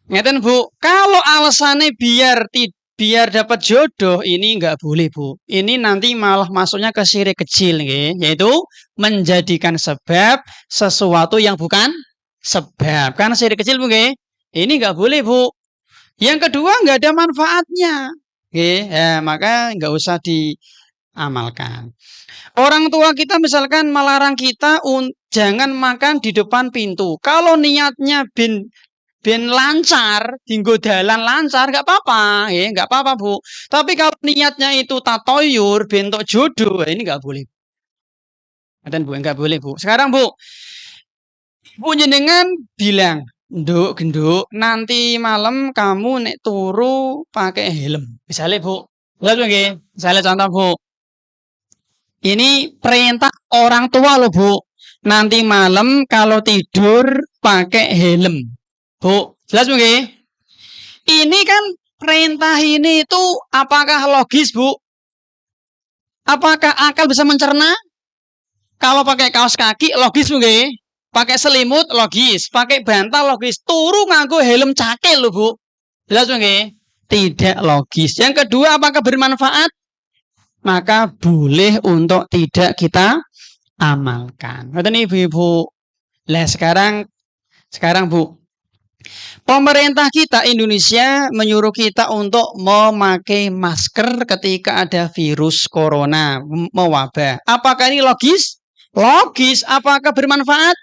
[SPEAKER 2] Ngeten, Bu. Kalau alasannya biar dapat jodoh, ini nggak boleh, Bu. Ini nanti malah masuknya ke syirik kecil, yaitu menjadikan sebab sesuatu yang bukan sebab. Kan syirik kecil, Bu, ini nggak boleh, Bu. Yang kedua, nggak ada manfaatnya, maka nggak usah diamalkan. Orang tua kita misalkan melarang kita jangan makan di depan pintu. Kalau niatnya ben lancar, dinggo dalan lancar, nggak apa-apa, nggak apa-apa, Bu. Tapi kalau niatnya itu tatoyur, bentuk jodoh, ini nggak boleh. Dan Bu, nggak boleh, Bu. Sekarang, Bu, jenengan bilang, genduk, nanti malam kamu nek turu pakai helm. Misalnya, Bu, misalnya contoh, Bu, ini perintah orang tua loh, Bu. Nanti malam kalau tidur pakai helm. Bu, jelas Bu nggih? Ini kan perintah ini itu apakah logis, Bu? Apakah akal bisa mencerna? Kalau pakai kaos kaki logis Bu nggih? Pakai selimut logis, pakai bantal logis, turu nganggo helm cakil lho, Bu. Jelas Bu nggih? Tidak logis. Yang kedua, apakah bermanfaat? Maka boleh untuk tidak kita amalkan. Ngoten Ibu-ibu. Lah sekarang Bu, pemerintah kita Indonesia menyuruh kita untuk memakai masker ketika ada virus corona mewabah. Apakah ini logis? Logis. Apakah bermanfaat?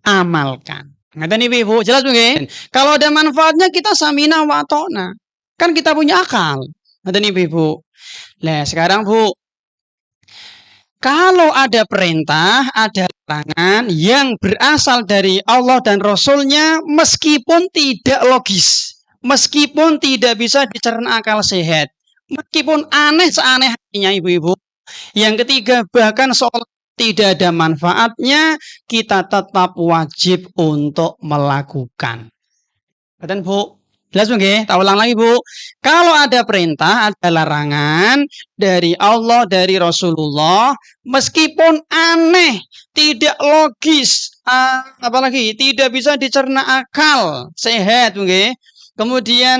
[SPEAKER 2] Amalkan. Ngoten Ibu, jelas Bu nggih? Kalau ada manfaatnya kita samina wa ta'na. Kan kita punya akal. Ngoten Ibu. Nah, sekarang Bu, kalau ada perintah, ada larangan yang berasal dari Allah dan Rasul-Nya, meskipun tidak logis, meskipun tidak bisa dicerna akal sehat, meskipun aneh seaneh hatinya Ibu-ibu. Yang ketiga, bahkan soal tidak ada manfaatnya, kita tetap wajib untuk melakukan. Betul Bu? Jelas Bu nggih? Tak ulang lagi Bu. Kalau ada perintah, ada larangan dari Allah, dari Rasulullah, meskipun aneh, tidak logis, apalagi tidak bisa dicerna akal sehat Bu nggih. Kemudian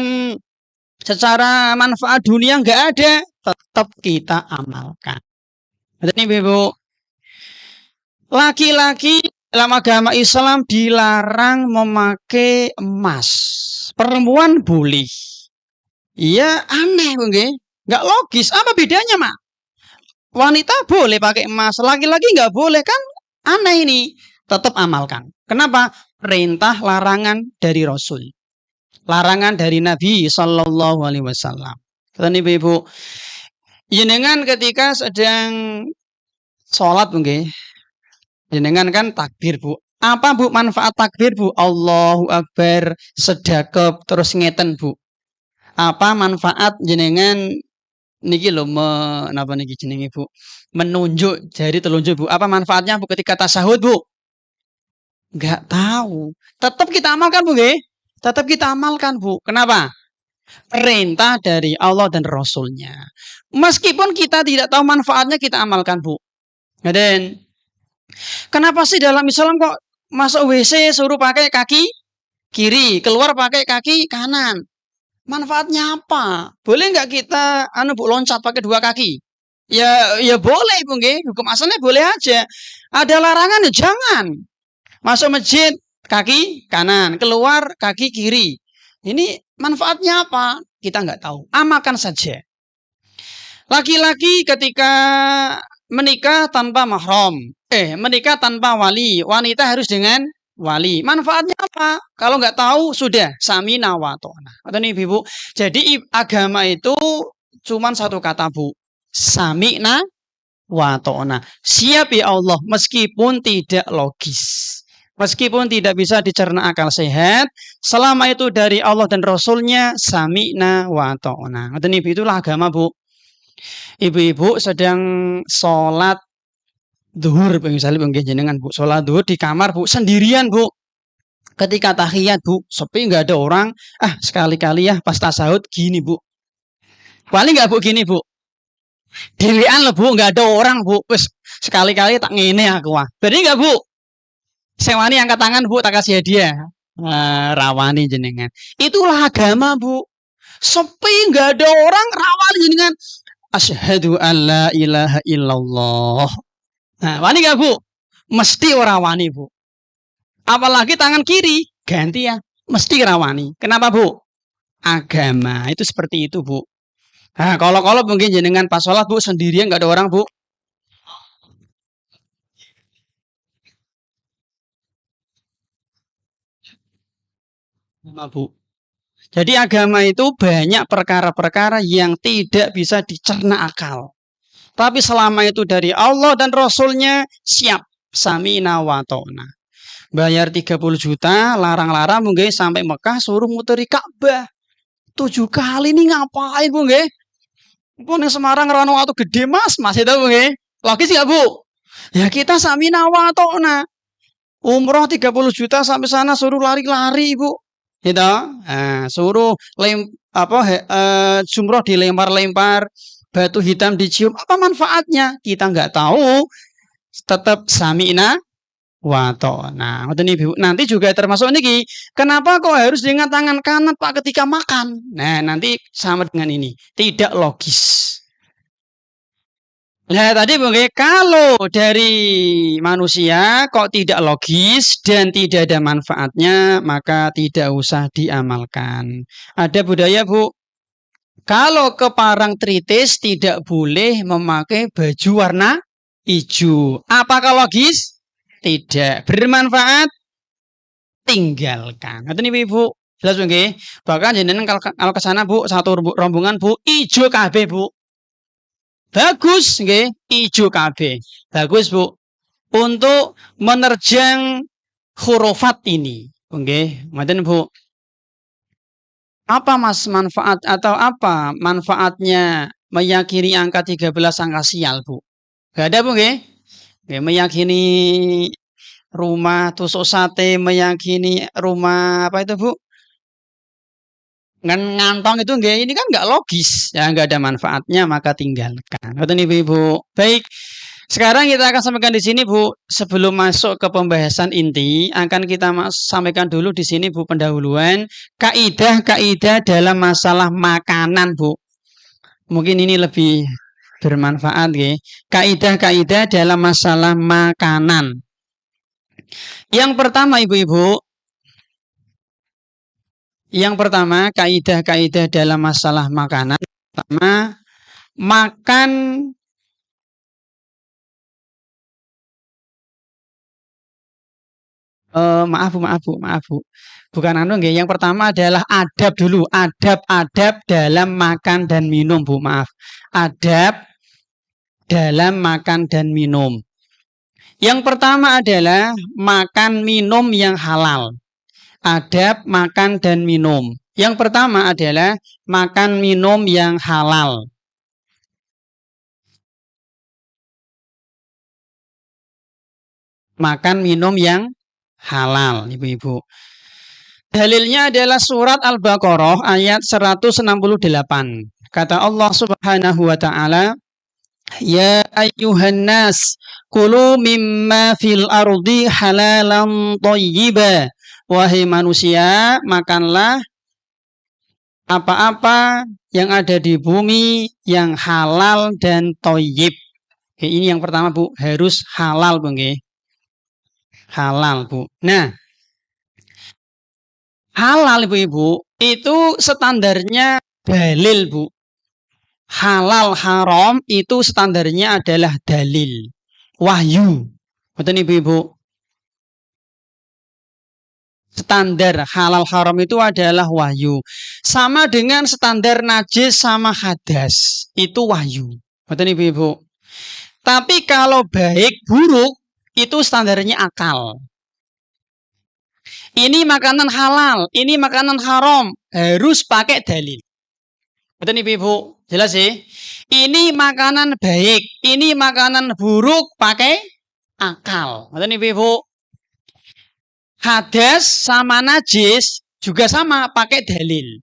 [SPEAKER 2] secara manfaat dunia nggak ada, tetap kita amalkan. Betul nih Bu. Laki-laki dalam agama Islam dilarang memakai emas. Perempuan boleh. Iya, aneh, nggak logis. Apa bedanya, Mak? Wanita boleh pakai emas, laki-laki nggak boleh, kan? Aneh ini. Tetap amalkan. Kenapa? Perintah larangan dari Rasul. Larangan dari Nabi Sallallahu Alaihi Wasallam. Kata Ibu, jenengan ketika sedang sholat, jenengan kan takbir Bu. Apa Bu manfaat takbir Bu? Allahu Akbar, sedekap, terus ngeten Bu. Apa manfaat jenengan niki lho napa niki jenenge Bu? Menunjuk jari telunjuk Bu. Apa manfaatnya Bu ketika tasyahud Bu? Enggak tahu. Tetap kita amalkan Bu nggih? Tetap kita amalkan Bu. Kenapa? Perintah dari Allah dan Rasulnya. Meskipun kita tidak tahu manfaatnya kita amalkan Bu. Dan kenapa sih dalam Islam kok masuk WC suruh pakai kaki kiri, keluar pakai kaki kanan? Manfaatnya apa? Boleh nggak kita Bu loncat pakai dua kaki? Ya boleh Bu nggih. Hukum asalnya boleh aja. Ada larangan ya jangan. Masuk masjid kaki kanan, keluar kaki kiri. Ini manfaatnya apa? Kita nggak tahu. Amalkan saja. Laki-laki ketika menikah tanpa mahram, menikah tanpa wali, wanita harus dengan wali. Manfaatnya apa? Kalau nggak tahu sudah samina wa ta'na. Atau nih Ibu. Jadi agama itu cuman satu kata Bu. Sami'na wa ta'na. Siap ya Allah meskipun tidak logis. Meskipun tidak bisa dicerna akal sehat, selama itu dari Allah dan Rasulnya, sami'na wa ta'na. Itulah agama Bu. Ibu-ibu sedang sholat zuhur, misalnya jenengan Bu, sholat zuhur di kamar Bu, sendirian Bu. Ketika tahiyat Bu, sepi nggak ada orang, sekali-kali ya pas tasyahud gini Bu. Paling nggak Bu gini Bu. Dirian lah Bu, nggak ada orang Bu. Wes sekali-kali tak ngene aku Berarti nggak Bu? Sewani angkat tangan Bu, tak kasih hadiah. Rawani jenengan. Itulah agama Bu. Sepi nggak ada orang, rawani jenengan. Asyhadu an la ilaha illallah. Nah, wani nggak Bu? Mesti orang wani Bu. Apalagi tangan kiri, ganti ya. Mesti rawani. Kenapa Bu? Agama itu seperti itu Bu. Nah, kalau mungkin jenengan pas sholat Bu sendirian nggak ada orang Bu. Bu. Jadi agama itu banyak perkara-perkara yang tidak bisa dicerna akal. Tapi selama itu dari Allah dan Rasulnya, siap. Samina wa ta'na. Bayar 30 juta, larang-larang mungkin sampai Mekah, suruh muteri Ka'bah. 7 kali ini ngapain Bu nggih? Pun yang Semarang rono waktu gede Mas itu Bu nggih. Logis nggak Bu? Ya kita samina wa ta'na. Umroh 30 juta sampai sana suruh lari-lari Bu. Gitu. Suruh jumroh dilempar-lempar, batu hitam dicium, apa manfaatnya? Kita nggak tahu. Tetap sami'na wa ta'na. Nanti juga termasuk niki. Kenapa kok harus dengan tangan kanan Pak ketika makan? Nah, nanti sama dengan ini. Tidak logis. Nah, tadi bagaimana kalau dari manusia kok tidak logis dan tidak ada manfaatnya, maka tidak usah diamalkan. Ada budaya Bu, kalau ke Parangtritis tidak boleh memakai baju warna hijau. Apakah logis? Tidak. Bermanfaat? Tinggalkan. Ngerti nih Bu? Jelas Bu nggih? Bahkan jenengan kalau ke sana Bu, satu rombongan Bu, hijau kabeh Bu. Bagus nggih, ijo kabeh. Bagus Bu. Untuk menerjang hurufat ini. Nggih, ngoten Bu. Apa Mas manfaat atau apa manfaatnya meyakini angka 13 angka sial Bu? Gak ada Bu nggih? Nggih, meyakini rumah tusuk sate, meyakini rumah apa itu Bu? Ngantong itu nggih, ini kan nggak logis ya, nggak ada manfaatnya, maka tinggalkan. Ngoten Ibu. Baik, sekarang kita akan sampaikan di sini Bu, sebelum masuk ke pembahasan inti akan kita sampaikan dulu di sini Bu pendahuluan kaidah-kaidah dalam masalah makanan Bu. Mungkin ini lebih bermanfaat nggih. Kaidah-kaidah dalam masalah makanan. Yang pertama Ibu-ibu, kaidah-kaidah dalam masalah makanan. Pertama, makan maaf Bu. Bukan nggih. Yang pertama adalah adab dulu. Adab dalam makan dan minum Bu, maaf. Adab dalam makan dan minum. Yang pertama adalah makan minum yang halal. Adab makan dan minum. Yang pertama adalah makan minum yang halal. Makan minum yang halal, ibu-ibu. Dalilnya adalah surat Al-Baqarah ayat 168. Kata Allah Subhanahu wa taala, "Ya ayyuhan nas, kulu mimma fil ardi halalan thayyiba." Wahai manusia, makanlah apa-apa yang ada di bumi yang halal dan thayyib. Ini yang pertama, Bu, harus halal, Bu, nggih. Halal, Bu. Nah, halal, Ibu-ibu, itu standarnya dalil, Bu. Halal haram itu standarnya adalah dalil. Wahyu. Betul, Ibu-ibu. Standar halal haram itu adalah wahyu. Sama dengan standar najis sama hadas. Itu wahyu. Betul, Ibu-ibu. Tapi kalau baik buruk itu standarnya akal. Ini makanan halal, ini makanan haram, harus pakai dalil. Betul, Ibu? Jelas sih? Ini makanan baik, ini makanan buruk, pakai akal. Betul, Ibu? Hadas sama najis juga sama, pakai dalil.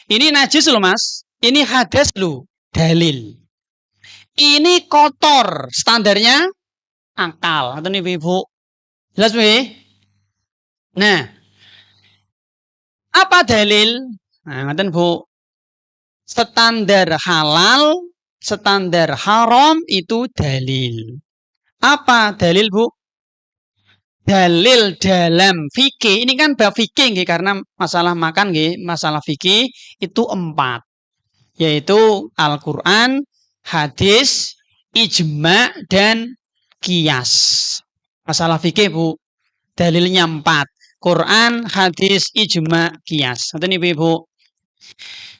[SPEAKER 2] Ini najis loh, Mas. Ini hadas loh, dalil. Ini kotor, standarnya akal. Betul, Ibu? Jelas, Bu? Nah, apa dalil? Nah, ngaten, Bu. Standar halal, standar haram itu dalil. Apa dalil, Bu? Dalil dalam fikih. Ini kan bab fikih nggih, karena masalah makan nggih, masalah fikih itu 4. Yaitu Al-Qur'an, hadis, ijma dan qiyas. Masalah fikih, Bu. Dalilnya 4. Quran, hadis, ijma, qiyas. Ngoten Ibu.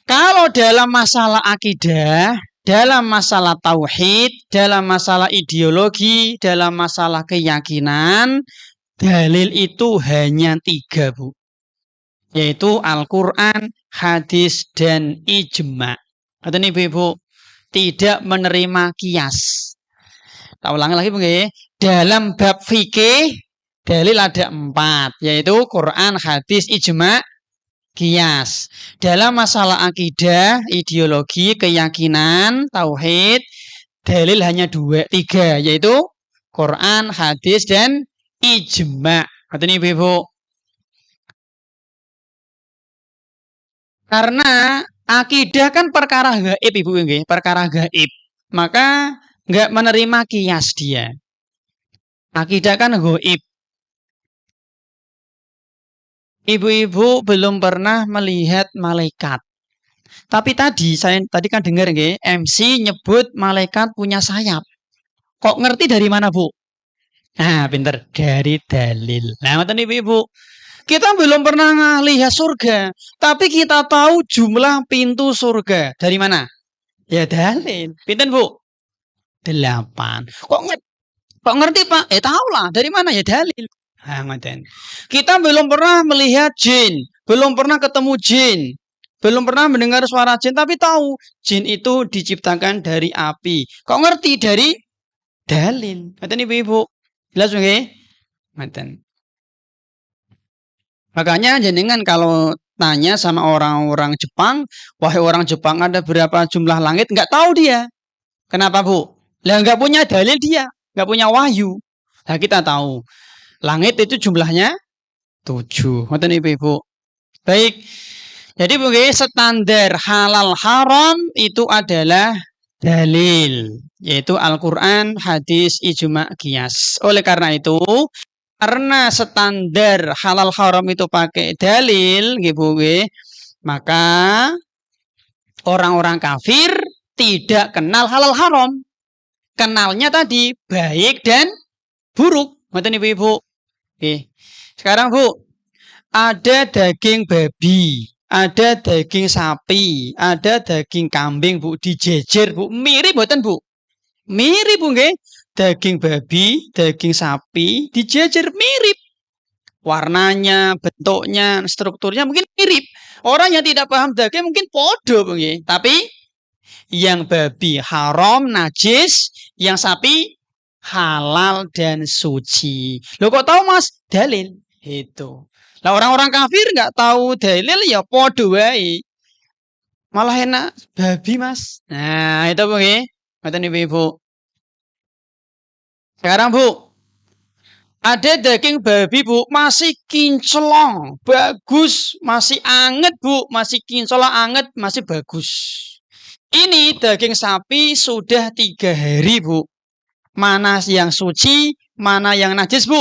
[SPEAKER 2] Kalau dalam masalah akidah, dalam masalah tauhid, dalam masalah ideologi, dalam masalah keyakinan, dalil itu hanya 3, Bu. Yaitu Al-Quran, hadis, dan ijma. Ngoten Ibu. Tidak menerima qiyas. Tak ulangi lagi, Bu. Dalam bab fikih, dalil ada 4, yaitu Quran, hadis, ijma, qiyas. Dalam masalah akidah, ideologi, keyakinan, tauhid, dalil hanya 3, yaitu Quran, hadis, dan ijma. Ngoten Ibu. Karena akidah kan perkara gaib, Ibu, nggih, perkara gaib. Maka nggak menerima qiyas dia. Akidah kan gaib. Ibu-ibu belum pernah melihat malaikat. Tapi saya tadi kan dengar nggih, MC nyebut malaikat punya sayap. Kok ngerti dari mana, Bu? Nah, pinter, dari dalil. Nah, ngoten Ibu-ibu. Kita belum pernah lihat surga, tapi kita tahu jumlah pintu surga. Dari mana? Ya dalil. Pinten, Bu? 8. Kok ngerti, Pak? Tahu lah. Dari mana? Ya dalil. Kita belum pernah melihat jin, belum pernah ketemu jin, belum pernah mendengar suara jin, tapi tahu jin itu diciptakan dari api. Kok ngerti? Dari dalil. Ngaten Ibu. Jelas nggih? Ngaten. Makanya jenengan kalau tanya sama orang-orang Jepang, wahai orang Jepang, ada berapa jumlah langit? Nggak tahu dia. Kenapa, Bu? Lah nggak punya dalil dia, nggak punya wahyu. Nah, kita tahu. Langit itu jumlahnya 7. Ngoten Ibu. Baik. Jadi begini, standar halal haram itu adalah dalil, yaitu Al-Qur'an, hadis, ijma, qiyas. Oleh karena itu, karena standar halal haram itu pakai dalil, Ibu, maka orang-orang kafir tidak kenal halal haram. Kenalnya tadi baik dan buruk. Ngoten Ibu. Oke. Sekarang, Bu, ada daging babi, ada daging sapi, ada daging kambing, Bu, dijejer, Bu. Mirip mboten, Bu? Mirip, Bu, nggih. Daging babi, daging sapi dijejer mirip. Warnanya, bentuknya, strukturnya mungkin mirip. Orang yang tidak paham daging mungkin podo, Bu nggih. Tapi yang babi haram, najis, yang sapi halal dan suci. Loh kok tahu Mas? Dalil. Itu. Lah orang-orang kafir nggak tahu dalil ya podo wae. Malah enak babi Mas. Nah, itu Bu nggih. Ngoten Ibu. Sekarang Bu, ada daging babi Bu, masih kinclong, bagus, masih anget Bu, masih kinclong anget, masih bagus. Ini daging sapi sudah 3 hari Bu. Mana yang suci, mana yang najis Bu?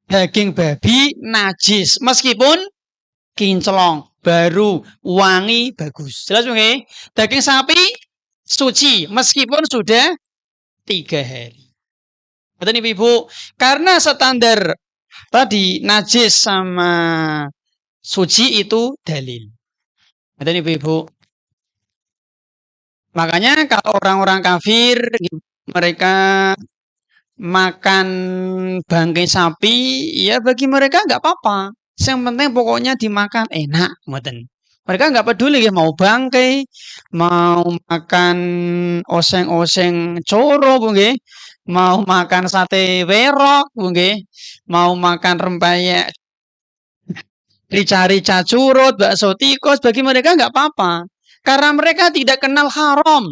[SPEAKER 2] Daging babi najis, meskipun kinclong, baru, wangi, bagus. Jelas Bu? Daging sapi suci, meskipun sudah 3 hari. Betul nih Ibu, karena standar tadi najis sama suci itu dalil. Betul nih Ibu. Makanya kalau orang-orang kafir mereka makan bangkai sapi, ya bagi mereka nggak apa-apa. Yang penting pokoknya dimakan enak, ngoten. Mereka nggak peduli ya mau bangkai, mau makan oseng-oseng coro, Bu nggih. Mau makan sate werok, Bu nggih. Mau makan rempeyek rica-rica curut, bakso tikus, bagi mereka nggak apa-apa. Karena mereka tidak kenal haram.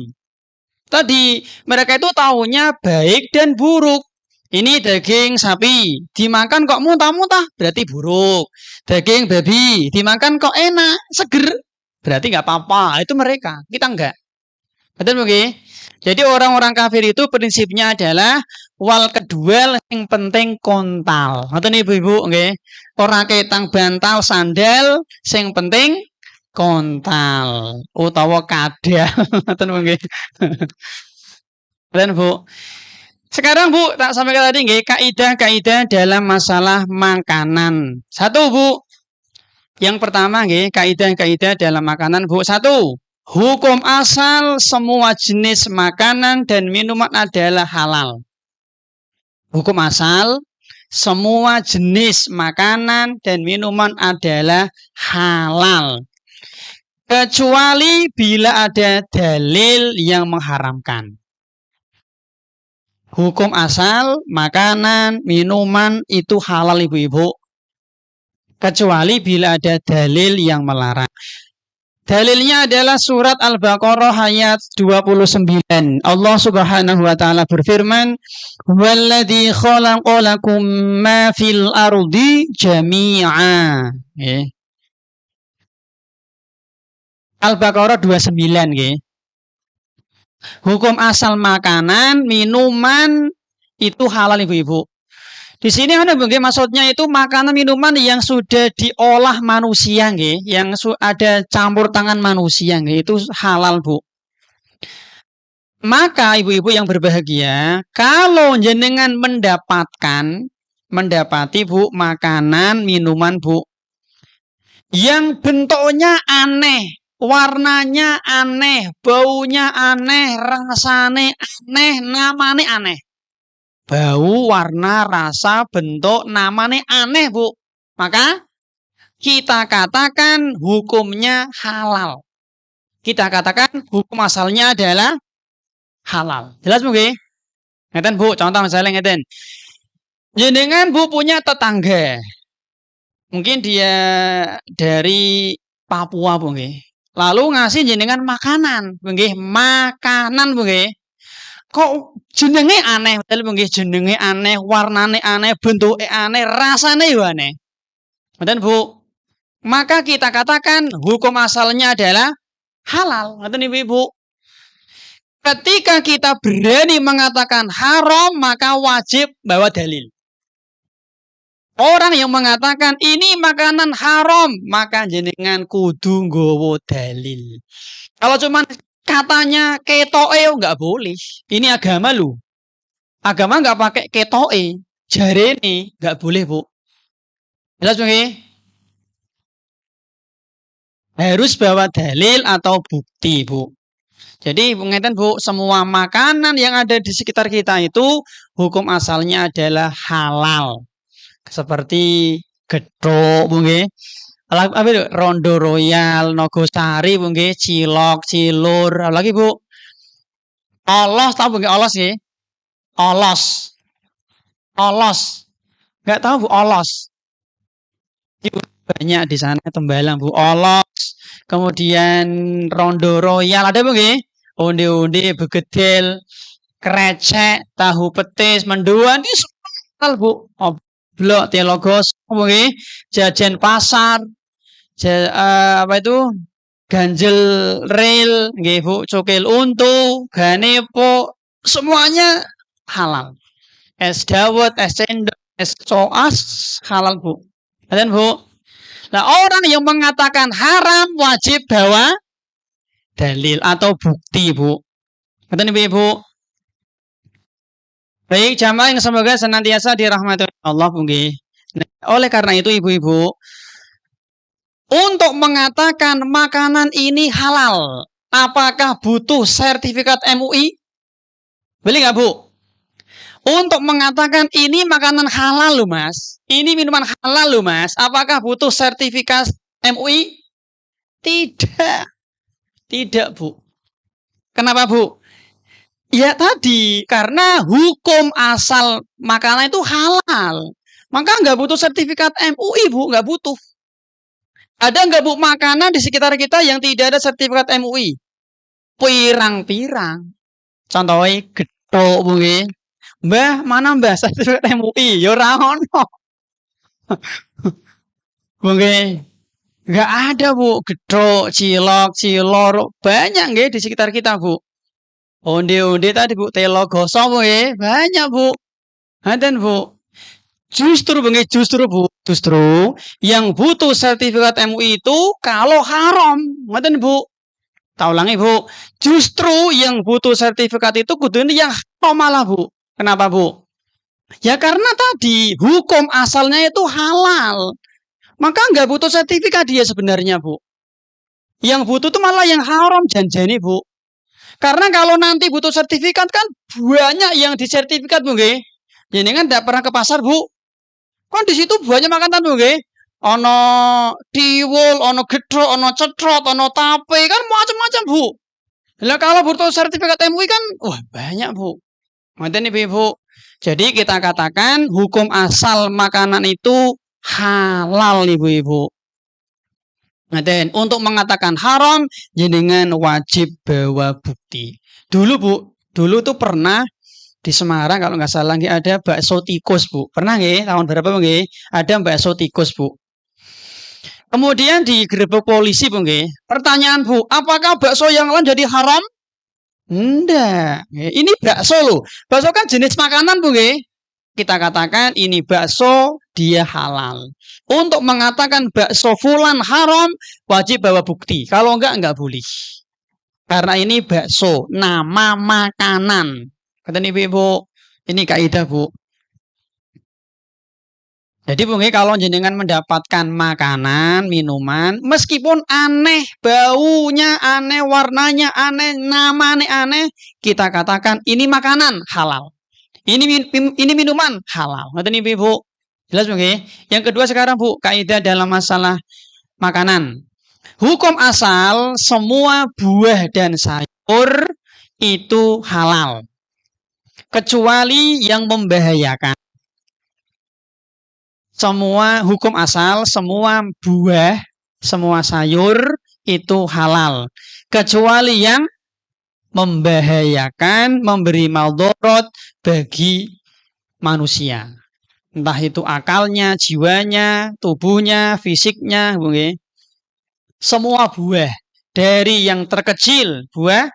[SPEAKER 2] Tadi mereka itu taunya baik dan buruk. Ini daging sapi, dimakan kok muntah-muntah, berarti buruk. Daging babi, dimakan kok enak, seger, berarti nggak apa-apa. Itu mereka, kita enggak. Betul Oke? Jadi orang-orang kafir itu prinsipnya adalah wal kedua yang penting kontal. Ngoten Ibu-ibu, nggih. Ora ketang bantal sandal, sing penting kontal utawa kadal. Ngoten nggih. Dan Bu, sekarang Bu, tak sampaikan tadi nggih, kaidah-kaidah dalam masalah makanan. 1 Bu. Yang pertama nggih, kaidah-kaidah dalam makanan Bu. 1. Hukum asal semua jenis makanan dan minuman adalah halal. Hukum asal semua jenis makanan dan minuman adalah halal. Kecuali bila ada dalil yang mengharamkan. Hukum asal, makanan, minuman itu halal Ibu-ibu. Kecuali bila ada dalil yang melarang. Dalilnya adalah surat Al-Baqarah ayat 29. Allah Subhanahu wa taala berfirman, "Walladzi khalaqalakum ma fil ardi jami'a." Al-Baqarah 29 nggih. Hukum asal makanan, minuman itu halal Ibu-ibu. Di sini ada bagaimana maksudnya itu makanan minuman yang sudah diolah manusia nggih, yang ada campur tangan manusia nggih, itu halal Bu. Maka ibu-ibu yang berbahagia, kalau jenengan mendapati Bu makanan minuman Bu yang bentuknya aneh, warnanya aneh, baunya aneh, rasanya aneh, namanya aneh. Bau, warna, rasa, bentuk, namanya aneh Bu. Maka kita katakan hukumnya halal. Kita katakan hukum asalnya adalah halal. Jelas Bu? Ngeten Bu, contoh misalnya ngeten. Jenengan Bu punya tetangga. Mungkin dia dari Papua Bu nggih. Lalu ngasih jenengan makanan, Bu nggih, makanan Bu nggih. Kok jenenge aneh, betul nggih, jenenge aneh, warnane aneh, bentuke aneh, rasane yo aneh. Ngoten Bu. Maka kita katakan hukum asalnya adalah halal. Ngoten Ibu. Ketika kita berani mengatakan haram, maka wajib bawa dalil. Orang yang mengatakan ini makanan haram, maka jenengan kudu nggawa dalil. Kalau cuma katanya ketoke nggak boleh. Ini agama lu. Agama nggak pakai ketoke. Jarene nggak boleh Bu. Jelas Bu? Harus bawa dalil atau bukti Bu. Jadi ngeten Bu, semua makanan yang ada di sekitar kita itu hukum asalnya adalah halal. Seperti gethuk Bu nggih. Apa itu? Rondo Royal, Nogosari, Bu nggih, Cilok, Cilur, apa lagi Bu? Olos, tahu Bu nggih olos nggih? Olos. Olos. Enggak tahu Bu olos. Itu banyak di sana Tembalang Bu. Olos. Kemudian Rondo Royal ada Bu nggih? Onde-onde, begedel, krecek, tahu petis, mendoan itu semua Bu. Oblok, telogos, Bu nggih? Jajan pasar, apa itu? Ganjel rel, nggih Bu, cokil untu, ganepo, semuanya halal. Es dawet, es cendol, es coas halal Bu. Dan Bu. Nah, orang yang mengatakan haram wajib bawa dalil atau bukti Bu. Betul nih Bu. Baik, jamaah yang semoga senantiasa dirahmati Allah Bu nggih. Nah, oleh karena itu ibu-ibu, untuk mengatakan makanan ini halal, apakah butuh sertifikat MUI? Boleh nggak Bu? Untuk mengatakan ini makanan halal loh Mas, ini minuman halal loh Mas, apakah butuh sertifikat MUI? Tidak. Tidak Bu. Kenapa Bu? Ya tadi, karena hukum asal makanan itu halal. Maka nggak butuh sertifikat MUI Bu, nggak butuh. Ada nggak Bu makanan di sekitar kita yang tidak ada sertifikat MUI? Pirang-pirang. Contohnya gethuk Bu nggih. Mbah, mana Mbah sertifikat MUI? Ya ora ono. Bu nggih. Enggak ada Bu, gethuk, cilok, cilor, banyak nggih di sekitar kita Bu. Onde-onde tadi Bu, telo gosong Bu nggih, banyak Bu. Ngaten Bu. Justru Bu nggih, justru Bu, justru yang butuh sertifikat MUI itu kalau haram. Ngaten Bu. Tak ulangi Bu, justru yang butuh sertifikat itu kudu yang haram malah Bu. Kenapa Bu? Ya karena tadi hukum asalnya itu halal. Maka nggak butuh sertifikat dia sebenarnya Bu. Yang butuh itu malah yang haram janjani Bu. Karena kalau nanti butuh sertifikat kan banyak yang disertifikat Bu nggih. Jadi kan tidak pernah ke pasar Bu. Kan di situ banyak makanan Bu nggih. Ono tiwul, ono gethuk, ono cetrot, ono tape, kan macam-macam Bu. Lah kalau butuh sertifikat MUI kan wah banyak Bu. Ngoten nih Bu. Jadi kita katakan hukum asal makanan itu halal ibu-ibu. Ngoten, untuk mengatakan haram jenengan wajib bawa bukti. Dulu Bu, dulu tuh pernah di Semarang kalau nggak salah nggih ada bakso tikus Bu. Pernah nggih? Tahun berapa nggih? Ada bakso tikus Bu. Kemudian digerebek polisi Bu nggih. Pertanyaan Bu, apakah bakso yang lain jadi haram? Enggak. Ini bakso loh. Bakso kan jenis makanan Bu nggih. Kita katakan ini bakso dia halal. Untuk mengatakan bakso fulan haram wajib bawa bukti. Kalau enggak boleh. Karena ini bakso, nama makanan. Kata nih Bu, ini kaidah Bu. Jadi Bu nggih kalau jenengan mendapatkan makanan, minuman, meskipun aneh baunya, aneh warnanya, aneh namanya aneh, kita katakan ini makanan halal. Ini minuman halal. Ngoten iki Bu. Jelas Bu nggih? Yang kedua sekarang Bu, kaidah dalam masalah makanan. Hukum asal semua buah dan sayur itu halal. Kecuali yang membahayakan. Semua hukum asal, semua buah, semua sayur itu halal. Kecuali yang membahayakan, memberi maldorot bagi manusia. Entah itu akalnya, jiwanya, tubuhnya, fisiknya. Semua buah. Dari yang terkecil, buah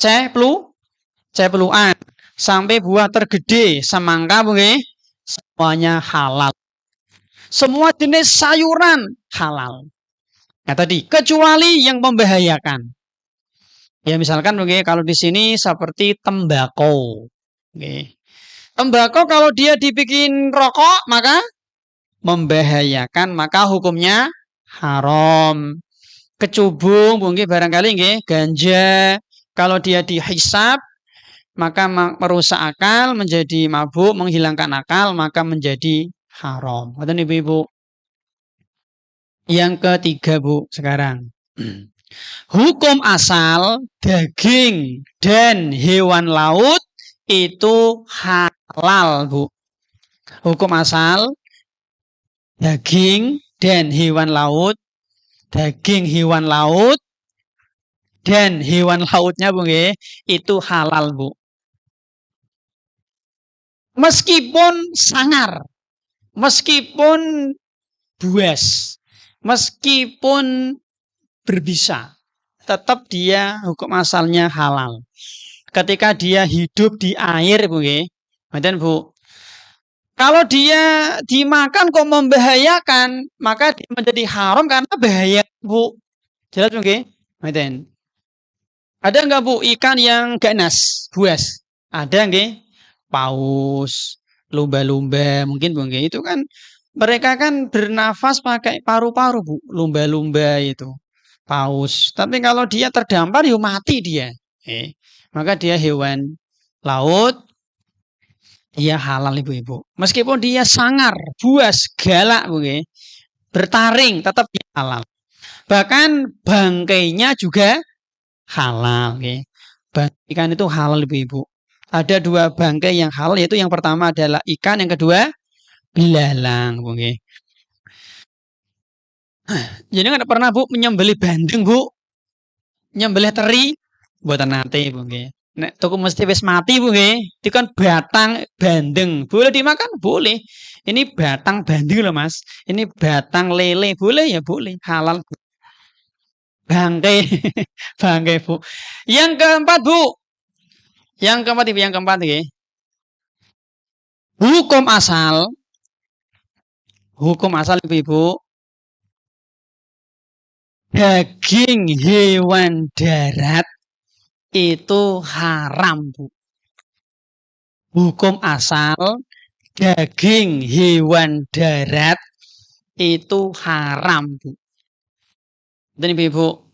[SPEAKER 2] cepluan, sampai buah tergede, semangka. Semuanya halal. Semua jenis sayuran halal. Nah tadi, kecuali yang membahayakan. Ya misalkan kalau di sini seperti tembakau. Tembakau kalau dia dibikin rokok maka membahayakan, maka hukumnya haram. Kecubung mungkin barangkali ganja kalau dia dihisap maka merusak akal, menjadi mabuk, menghilangkan akal, maka menjadi haram. Ngoten Ibu-ibu. Yang ketiga, Bu, sekarang. Hukum asal daging dan hewan laut itu halal, Bu. Hukum asal daging dan hewan laut, daging hewan laut dan hewan lautnya, Bu, itu halal, Bu. Meskipun sangar, meskipun buas, meskipun berbisa, tetap dia hukum asalnya halal. Ketika dia hidup di air, Bu, Bu. Kalau dia dimakan kok membahayakan, maka dia menjadi haram karena bahaya, Bu. Jelas, Bu, Ada nggak, Bu, ikan yang ganas, buas? Ada nggak? Paus, lumba-lumba, mungkin, Bu, itu kan mereka kan bernafas pakai paru-paru, Bu, lumba-lumba itu. Paus. Tapi kalau dia terdampar, ya mati dia. Maka dia hewan laut, dia halal, Ibu-ibu. Meskipun dia sangar, buas, galak, Bu, bertaring, tetap dia halal. Bahkan bangkainya juga halal. Ikan itu halal, Ibu-ibu. Ada dua bangkai yang halal, yaitu yang pertama adalah ikan, yang kedua belalang. Bu. Jadi nggak pernah, Bu, menyembelih bandeng, Bu, nyembelih teri, buatan nate, Bu. Nek tuku mesti wis mati, Bu, itu kan batang bandeng, boleh dimakan, boleh. Ini batang bandeng loh, Mas. Ini batang lele, boleh ya, boleh, halal. Bu. Bangkai, bangkai, Bu. Yang keempat, Bu. Yang keempat, Ibu, yang keempat, hukum asal, Ibu-ibu, daging hewan darat itu haram, Bu. Hukum asal daging hewan darat itu haram, Bu. Dan Ibu-ibu,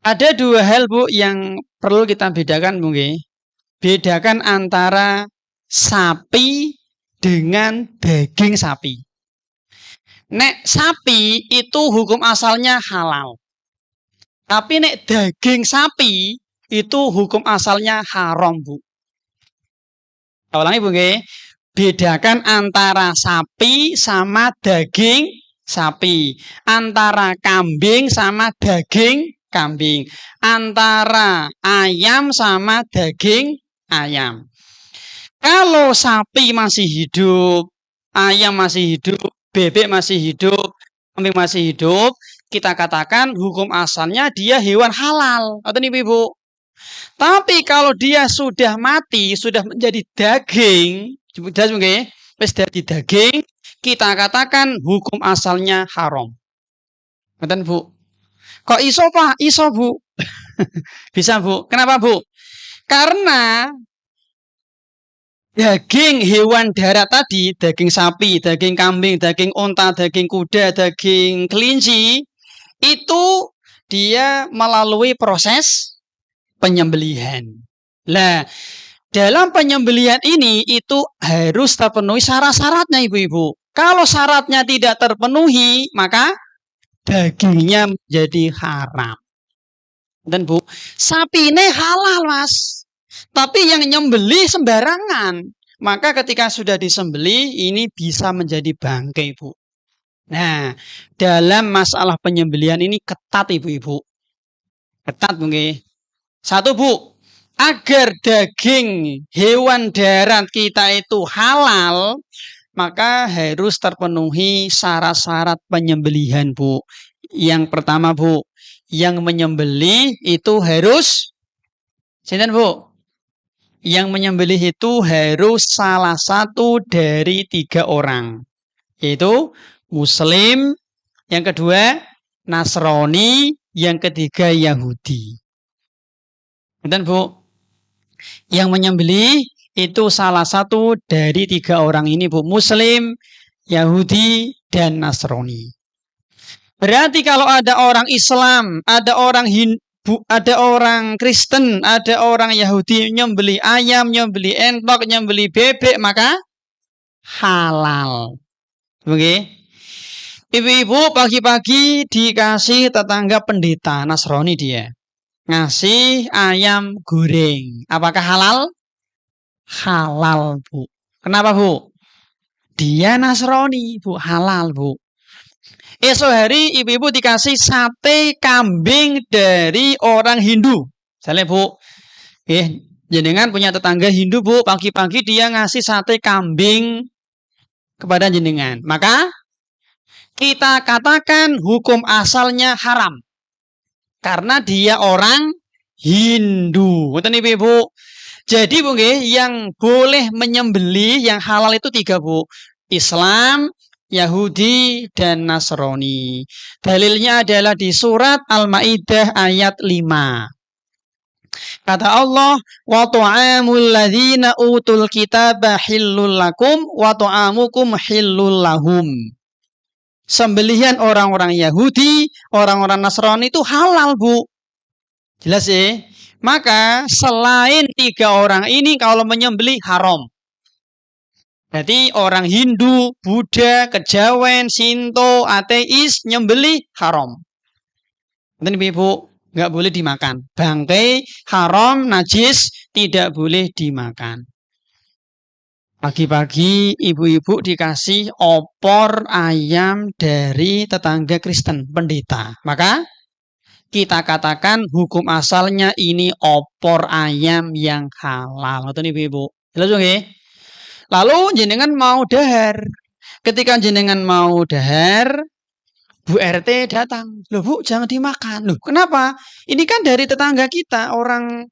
[SPEAKER 2] ada dua hal, Bu, yang perlu kita bedakan, Bu. Bedakan antara sapi dengan daging sapi. Nek sapi itu hukum asalnya halal. Tapi nek daging sapi itu hukum asalnya haram, Bu. Ulangi, Bu, bedakan antara sapi sama daging sapi, antara kambing sama daging kambing, antara ayam sama daging ayam. Kalau sapi masih hidup, ayam masih hidup, bebek masih hidup, kambing masih hidup, kita katakan hukum asalnya dia hewan halal. Atau nih, Ibu. Tapi kalau dia sudah mati, sudah menjadi daging, jelas mungkin, jadi daging, kita katakan hukum asalnya haram. Betul, Bu? Kok iso, Pak? Iso, Bu. Bisa, Bu. Kenapa, Bu? Karena daging hewan darat tadi, daging sapi, daging kambing, daging onta, daging kuda, daging kelinci, itu dia melalui proses penyembelihan. Nah, dalam penyembelihan ini itu harus terpenuhi syarat-syaratnya, Ibu-ibu. Kalau syaratnya tidak terpenuhi, maka dagingnya menjadi haram. Dan, Bu, sapi ini halal, Mas. Tapi yang nyembeli sembarangan. Maka ketika sudah disembeli, ini bisa menjadi bangkai, Bu. Nah, dalam masalah penyembelihan ini ketat, Ibu-ibu. Ketat, Bu. Satu, Bu. Agar daging hewan darat kita itu halal, maka harus terpenuhi syarat-syarat penyembelihan, Bu. Yang pertama, Bu, yang menyembelih itu harus, sinten, Bu? Yang menyembelih itu harus salah satu dari 3 orang, yaitu Muslim, yang kedua Nasrani, yang ketiga Yahudi. Dan, Bu, yang menyembelih itu salah satu dari 3 orang ini, Bu, Muslim, Yahudi, dan Nasrani. Berarti kalau ada orang Islam, ada orang ada orang Kristen, ada orang Yahudi nyembeli ayam, nyembeli entok, nyembeli bebek, maka halal. Oke. Ibu-ibu pagi-pagi dikasih tetangga pendeta Nasrani dia. Ngasih ayam goreng. Apakah halal? Halal, Bu. Kenapa, Bu? Dia Nasrani, Bu. Halal, Bu. Esok hari ibu-ibu dikasih sate kambing dari orang Hindu. Misalnya, Bu, jenengan punya tetangga Hindu, Bu. Pagi-pagi dia ngasih sate kambing kepada jenengan. Maka kita katakan hukum asalnya haram. Karena dia orang Hindu. Betul nih, Bu. Jadi, Bu, yang boleh menyembelih yang halal itu 3, Bu. Islam, Yahudi, dan Nasrani. Dalilnya adalah di surat Al-Maidah ayat 5. Kata Allah, wa tu'amul ladzina utul kitaba hillul lakum wa tu'amukum hillul lahum. Sembelihan orang-orang Yahudi, orang-orang Nasrani itu halal, Bu. Jelas ya? Maka selain 3 orang ini kalau menyembelih haram. Berarti orang Hindu, Buddha, Kejawen, Sinto, ateis nyembelih haram. Nanti Ibu, nggak boleh dimakan. Bangkai haram, najis, tidak boleh dimakan. Pagi-pagi ibu-ibu dikasih opor ayam dari tetangga Kristen, pendeta. Maka kita katakan hukum asalnya ini opor ayam yang halal. Itu nih ibu-ibu. Jelas oke? Lalu jenengan mau dahar. Ketika jenengan mau dahar, Bu RT datang. Loh Bu, jangan dimakan. Loh kenapa? Ini kan dari tetangga kita, orang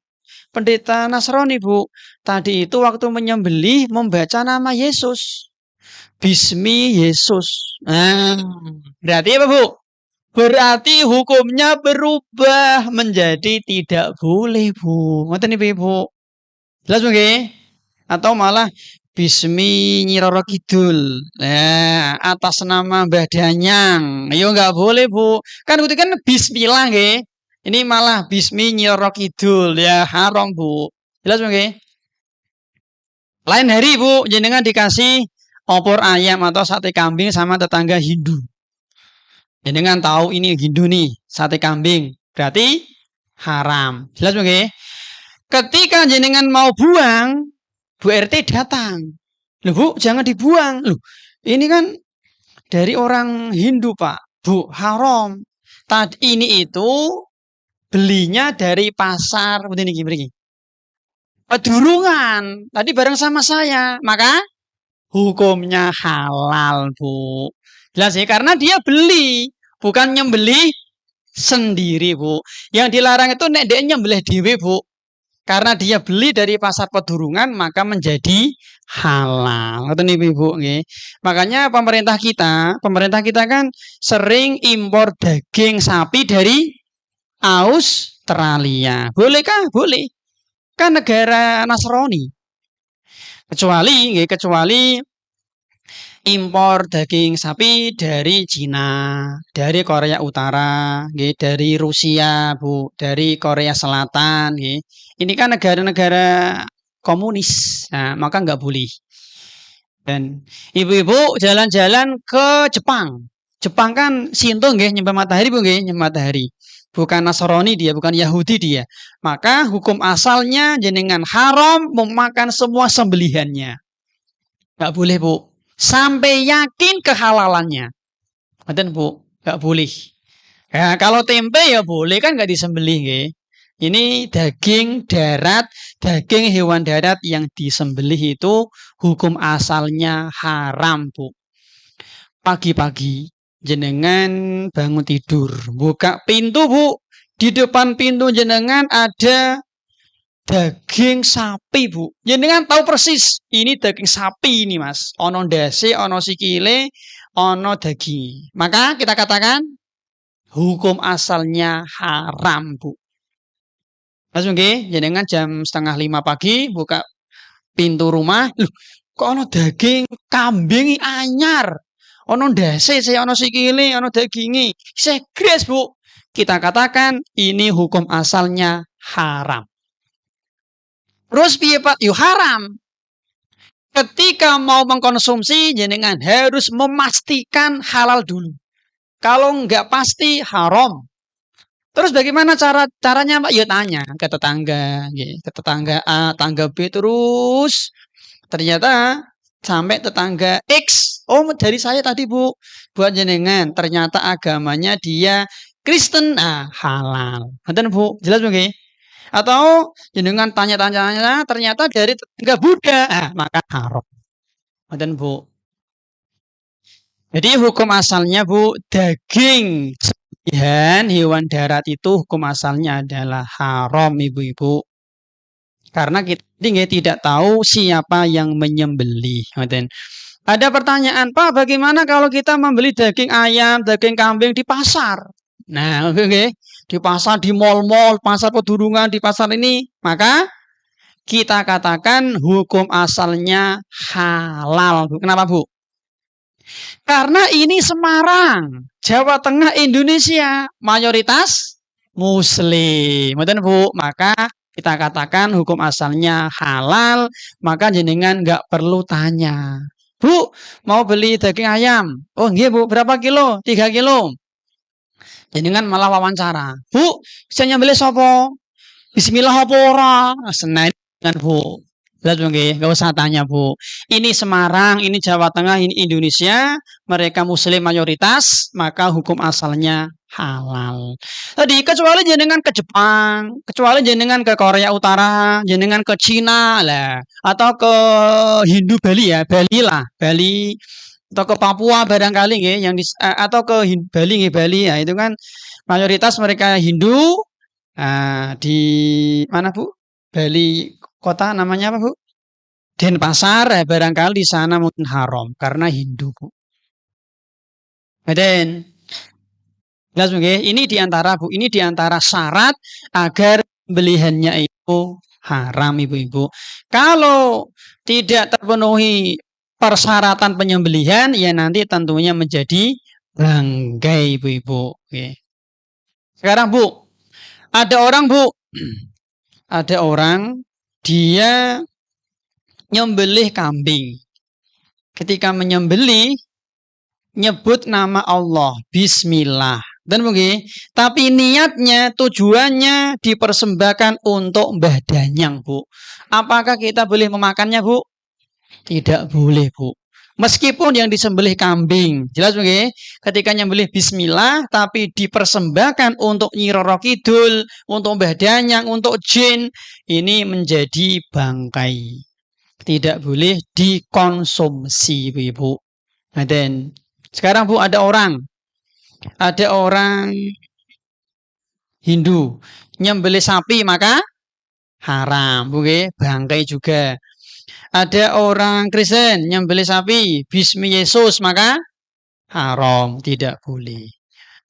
[SPEAKER 2] pendeta Nasrani, Bu. Tadi itu waktu menyembelih membaca nama Yesus. Bismi Yesus. Nah, berarti apa, Bu? Berarti hukumnya berubah menjadi tidak boleh, Bu. Ngoten nih, Bu. Jelas, Bu, nggih? Atau malah Bismi Nyi Roro Kidul. Nah, atas nama Mbah Danyang. Ayo nggak boleh, Bu. Kan itu kan bismillah, nggih. Ini malah Bismi Nyi Roro Kidul, ya haram, Bu. Jelas, Bu, nggih? Lain hari, Bu, jenengan dikasih opor ayam atau sate kambing sama tetangga Hindu. Jenengan tahu ini Hindu nih, sate kambing. Berarti haram. Jelas, Bu, nggih? Ketika jenengan mau buang, Bu RT datang. Loh, Bu, jangan dibuang. Loh, ini kan dari orang Hindu, Pak. Bu, haram. Tadi ini itu belinya dari pasar. Begini. Pedurungan. Tadi bareng sama saya. Maka hukumnya halal, Bu. Jelas ya, karena dia beli. Bukan nyembelih sendiri, Bu. Yang dilarang itu nek dia nyembelih dhewe, Bu. Karena dia beli dari pasar pedurungan maka menjadi halal. Itu nih Ibu, nggih. Makanya pemerintah kita kan sering impor daging sapi dari Australia. Bolehkah? Boleh. Kan negara Nasrani. Kecuali impor daging sapi dari Cina, dari Korea Utara, dari Rusia, Bu, dari Korea Selatan. Ini kan negara-negara komunis, nah, maka nggak boleh. Dan ibu-ibu jalan-jalan ke Jepang. Jepang kan Shinto nyembah matahari, Bu, nyembah matahari. Bukan Nasrani dia, bukan Yahudi dia. Maka hukum asalnya jenengan haram memakan semua sembelihannya. Nggak boleh, Bu. Sampai yakin kehalalannya. Betul, Bu, nggak boleh. Ya, kalau tempe ya boleh kan nggak disembelih, nggih. Ini daging darat, daging hewan darat yang disembelih itu hukum asalnya haram, Bu. Pagi-pagi jenengan bangun tidur, buka pintu, Bu. Di depan pintu jenengan ada daging sapi, Bu. Jenengan tahu persis ini daging sapi ini, Mas. Ono ndase, ono sikile, ono daging. Maka kita katakan hukum asalnya haram, Bu. Mas nggih, jenengan jam 4:30 pagi buka pintu rumah, loh, kok ono daging kambing anyar. Ono ndase, ono sikile, ono daginge. Segres, Bu. Kita katakan ini hukum asalnya haram. Terus piye, Pak? Yo haram. Ketika mau mengkonsumsi, jenengan harus memastikan halal dulu. Kalau nggak pasti haram. Terus bagaimana caranya, Pak? Ya tanya ke tetangga, ke tetangga A, tetangga B, terus ternyata sampai tetangga X. Oh, dari saya tadi, Bu, buat jenengan. Ternyata agamanya dia Kristen, halal. Betul, Bu? Jelas, Bu? Atau jenengan tanya-tanya, ternyata dari tetangga Buddha, maka haram. Betul, Bu? Jadi hukum asalnya, Bu, daging hewan darat itu hukum asalnya adalah haram, ibu-ibu. Karena kita tidak tahu siapa yang menyembelih. Ada pertanyaan, Pak, bagaimana kalau kita membeli daging ayam, daging kambing di pasar? Nah, di pasar, di mal-mal, pasar pedurungan, di pasar ini, maka kita katakan hukum asalnya halal. Kenapa, Bu? Karena ini Semarang, Jawa Tengah, Indonesia, mayoritas Muslim. Betul, Bu? Maka kita katakan hukum asalnya halal, maka jenengan nggak perlu tanya. Bu, mau beli daging ayam? Oh, iya, Bu, berapa kilo? 3 kilo. Jenengan malah wawancara. Bu, saya nyembelih sopo? Bismillah apa ora? Senang dengan Bu. Lihat, Bu, nggak usah tanya, Bu. Ini Semarang, ini Jawa Tengah, ini Indonesia, mereka Muslim mayoritas, maka hukum asalnya halal. Tadi kecuali jenengan ke Jepang, kecuali jenengan ke Korea Utara, jenengan ke Cina lah, atau ke Hindu Bali ya, Bali lah, Bali atau ke Papua barangkali yang atau ke Bali Bali ya, itu kan mayoritas mereka Hindu. Di mana, Bu? Bali kota namanya apa, Bu? Denpasar, barangkali di sana mungkin haram karena Hindu, Bu. Dan ini diantara, Bu, ini diantara syarat agar pembeliannya itu haram, ibu-ibu. Kalau tidak terpenuhi persyaratan penyembelihan, ya nanti tentunya menjadi bangkai, ibu-ibu. Sekarang, Bu, ada orang, Bu, ada orang dia nyembelih kambing. Ketika menyembelih, nyebut nama Allah, Bismillah. Dan mungkin, tapi niatnya, tujuannya dipersembahkan untuk Mbah Danyang, Bu. Apakah kita boleh memakannya, Bu? Tidak boleh, Bu. Meskipun yang disembelih kambing, jelas mungkin, ketika nyembelih Bismillah, tapi dipersembahkan untuk Nyi Roro Kidul, untuk Mbah Danyang, untuk jin, ini menjadi bangkai. Tidak boleh dikonsumsi, Ibu. Dan sekarang, Bu, ada orang Hindu nyembelih sapi, maka haram, Bu, bangkai juga. Ada orang Kristen nyembelih sapi, Bismi Yesus, maka haram, tidak boleh.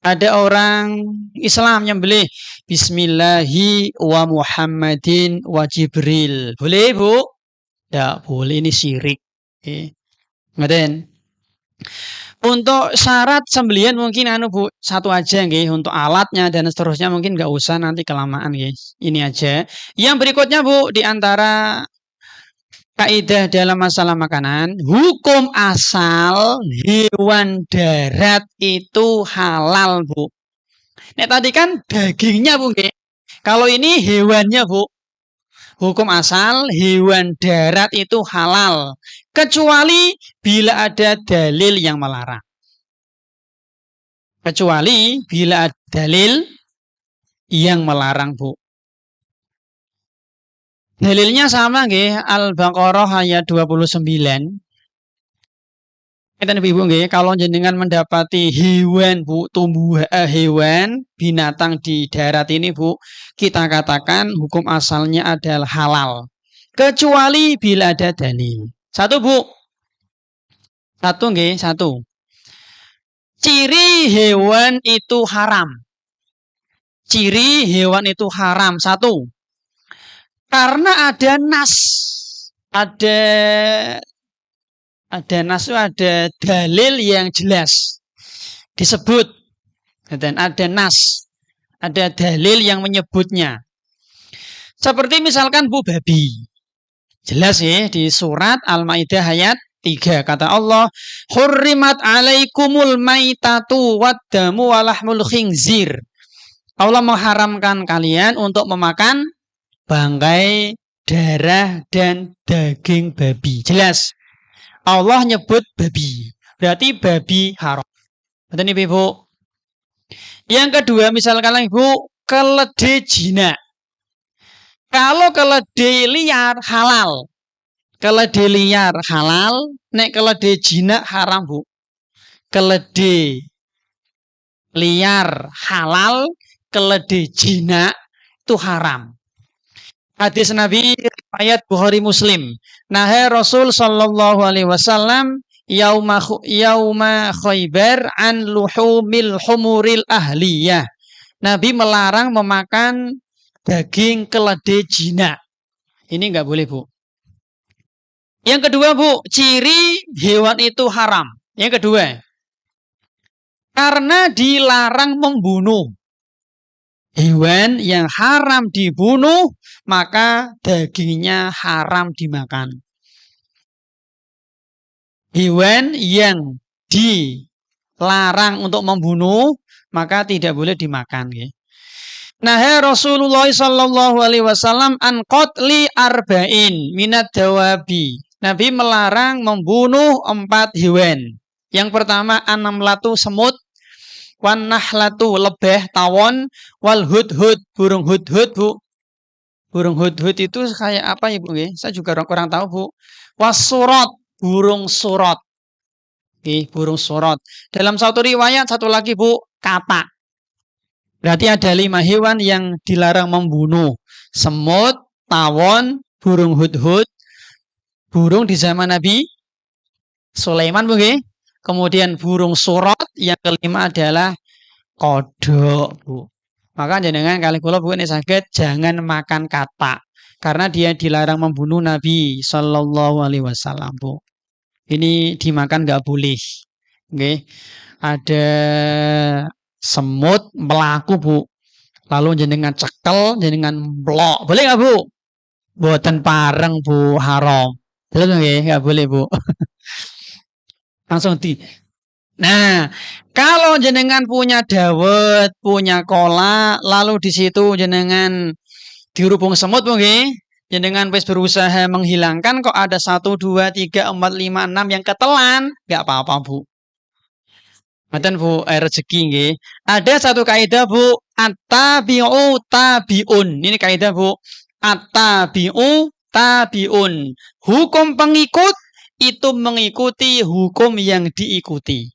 [SPEAKER 2] Ada orang Islam nyembelih Bismillahi wa Muhammadin wa Jibril. Boleh, Bu? Tidak boleh, ini syirik. Kemudian untuk syarat sembelihan mungkin Bu, satu aja nggih, untuk alatnya dan seterusnya mungkin nggak usah, nanti kelamaan nggih. Ini aja. Yang berikutnya, Bu, di antara kaidah dalam masalah makanan, hukum asal hewan darat itu halal, Bu. Nah, tadi kan dagingnya, Bu, nggih. Kalau ini hewannya, Bu. Hukum asal hewan darat itu halal, kecuali bila ada dalil yang melarang. Kecuali bila ada dalil yang melarang, Bu. Dalilnya sama nggih, Al-Baqarah ayat 29. Kita Ibu nggih, kalau jenengan mendapati hewan, Bu, hewan binatang di darat ini, Bu, kita katakan hukum asalnya adalah halal. Kecuali bila ada dalil. Satu, Bu. Satu nggih, satu. Ciri hewan itu haram. Ciri hewan itu haram, satu. Karena ada nas. Ada nas, ada dalil yang jelas disebut, dan ada nas, ada dalil yang menyebutnya. Seperti misalkan, Bu, babi. Jelas ya di surat Al-Maidah ayat 3 kata Allah, "Hurrimat 'alaikumul maitatu wad-damu wa lahmul khinzir." Allah mengharamkan kalian untuk memakan bangkai, darah dan daging babi. Jelas. Allah nyebut babi. Berarti babi haram. Betul nih, Ibu. Yang kedua, misalkan Ibu, keledai jinak. Kalau keledai liar halal. Keledai liar halal, nek keledai jinak haram, Bu. Keledai liar halal, keledai jinak itu haram. Hadis Nabi ayat Bukhari Muslim. Naha Rasul sallallahu alaihi wasallam yauma Khaybar an luhumil humuril ahliyah. Nabi melarang memakan daging keledai jinak. Ini enggak boleh, Bu. Yang kedua, Bu, ciri hewan itu haram. Yang kedua, karena dilarang membunuh. Hewan yang haram dibunuh, maka dagingnya haram dimakan. Hewan yang dilarang untuk membunuh, maka tidak boleh dimakan. Nah, Rasulullah sallallahu alaihi wasallam an qatli arba'in minad dawabi. Nabi melarang membunuh 4 hewan. Yang pertama an-namlatu semut, wan nahlatu lebah tawon, wal hudhud burung hudhud, Bu. Burung hudhud itu kayak apa, Ibu? Saya juga kurang tahu, Bu. Wasurot burung surot. Burung surot. Dalam satu riwayat satu lagi, Bu, katak. Berarti ada 5 hewan yang dilarang membunuh. Semut, tawon, burung hudhud, burung di zaman Nabi Sulaiman, Bu. Kemudian burung surot, yang kelima adalah kodok, Bu. Maka jenengan kali kula Bu ini sakit jangan makan katak karena dia dilarang membunuh Nabi sallallahu alaihi wasallam, Bu. Ini dimakan enggak boleh. Nggih. Ada semut melaku, Bu. Lalu jenengan cekel, jenengan blok. Boleh enggak, Bu? Mboten pareng, Bu, haram. Betul nggih? Enggak boleh, Bu. Langsung di. Nah, kalau jenengan punya dawet, punya kolak, lalu di situ jenengan dirubung semut, mungkin jenengan wis berusaha menghilangkan, kok ada 1, 2, 3, 4, 5, 6 yang ketelan, nggak apa-apa, Bu. Mboten, Bu, rezeki nggih. Ada satu kaidah, Bu, at-tabi'u tabi'un. Ini kaidah, Bu. At-tabi'u tabi'un. Hukum pengikut itu mengikuti hukum yang diikuti.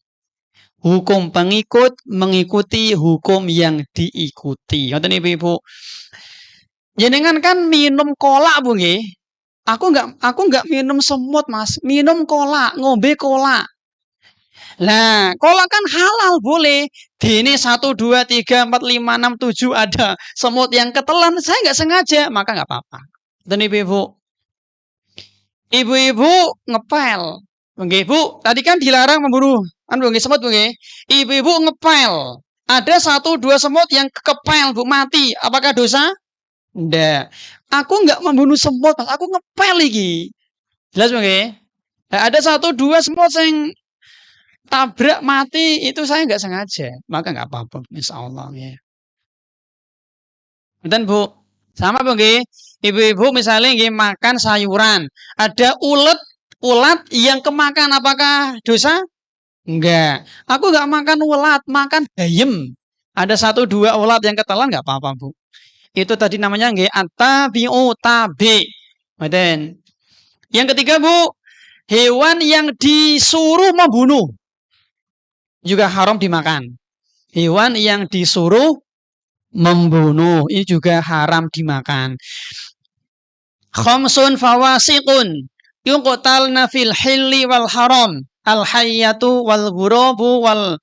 [SPEAKER 2] Hukum pengikut mengikuti hukum yang diikuti. Ngoten Ibu. Jenengan kan minum kolak, Bu nggih. Aku enggak minum semut, Mas. Minum kolak, ngombe kolak. Lah, kolak kan halal boleh. Dene 1 2 3 4 5 6 7 ada semut yang ketelan, saya enggak sengaja, maka enggak apa-apa. Ngoten Ibu. Ibu-ibu ngepel. Nggih, Bu, tadi kan dilarang membunuh nggih semut, nggih. Ibu-ibu ngepel. Ada 1 2 semut yang kepel, Bu, mati. Apakah dosa? Ndak. Aku enggak membunuh semut, Mas. Aku ngepel iki. Jelas, nggih? Nah, ada 1 2 semut yang tabrak mati, itu saya enggak sengaja. Maka enggak apa-apa, insyaallah ya. Betul, Bu. Sama, Bu, nggih. Ibu-ibu misalnya nggih makan sayuran, ada ulat yang kemakan, apakah dosa? Enggak. Aku enggak makan ulat, makan bayem. Ada 1 2 ulat yang ketelan enggak apa-apa, Bu. Itu tadi namanya nggih at-tabi'u tabi'. Mboten. Yang ketiga, Bu, hewan yang disuruh membunuh juga haram dimakan. Hewan yang disuruh membunuh ini juga haram dimakan. Khamsun fawasiqun yuqtalna fil hilli wal haram, al hayyatu wal ghurabu wal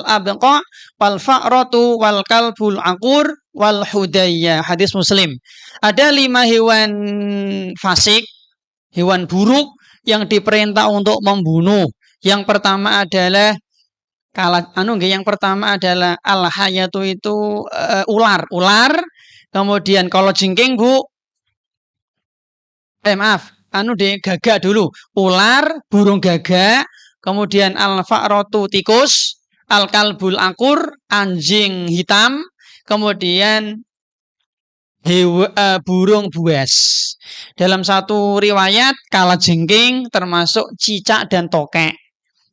[SPEAKER 2] abqa wal fa'ratu wal kalbul aqur wal hudayya. Hadis Muslim. Ada 5 hewan fasik, hewan buruk yang diperintah untuk membunuh. Yang pertama adalah yang pertama adalah al hayyatu itu ular. Kemudian kalau jengking, Bu, maaf, gagak dulu. Ular, burung gagak, kemudian al-fa'ratu tikus, al-kalbul akur, anjing hitam, kemudian burung buas. Dalam satu riwayat kalajengking termasuk cicak dan tokek.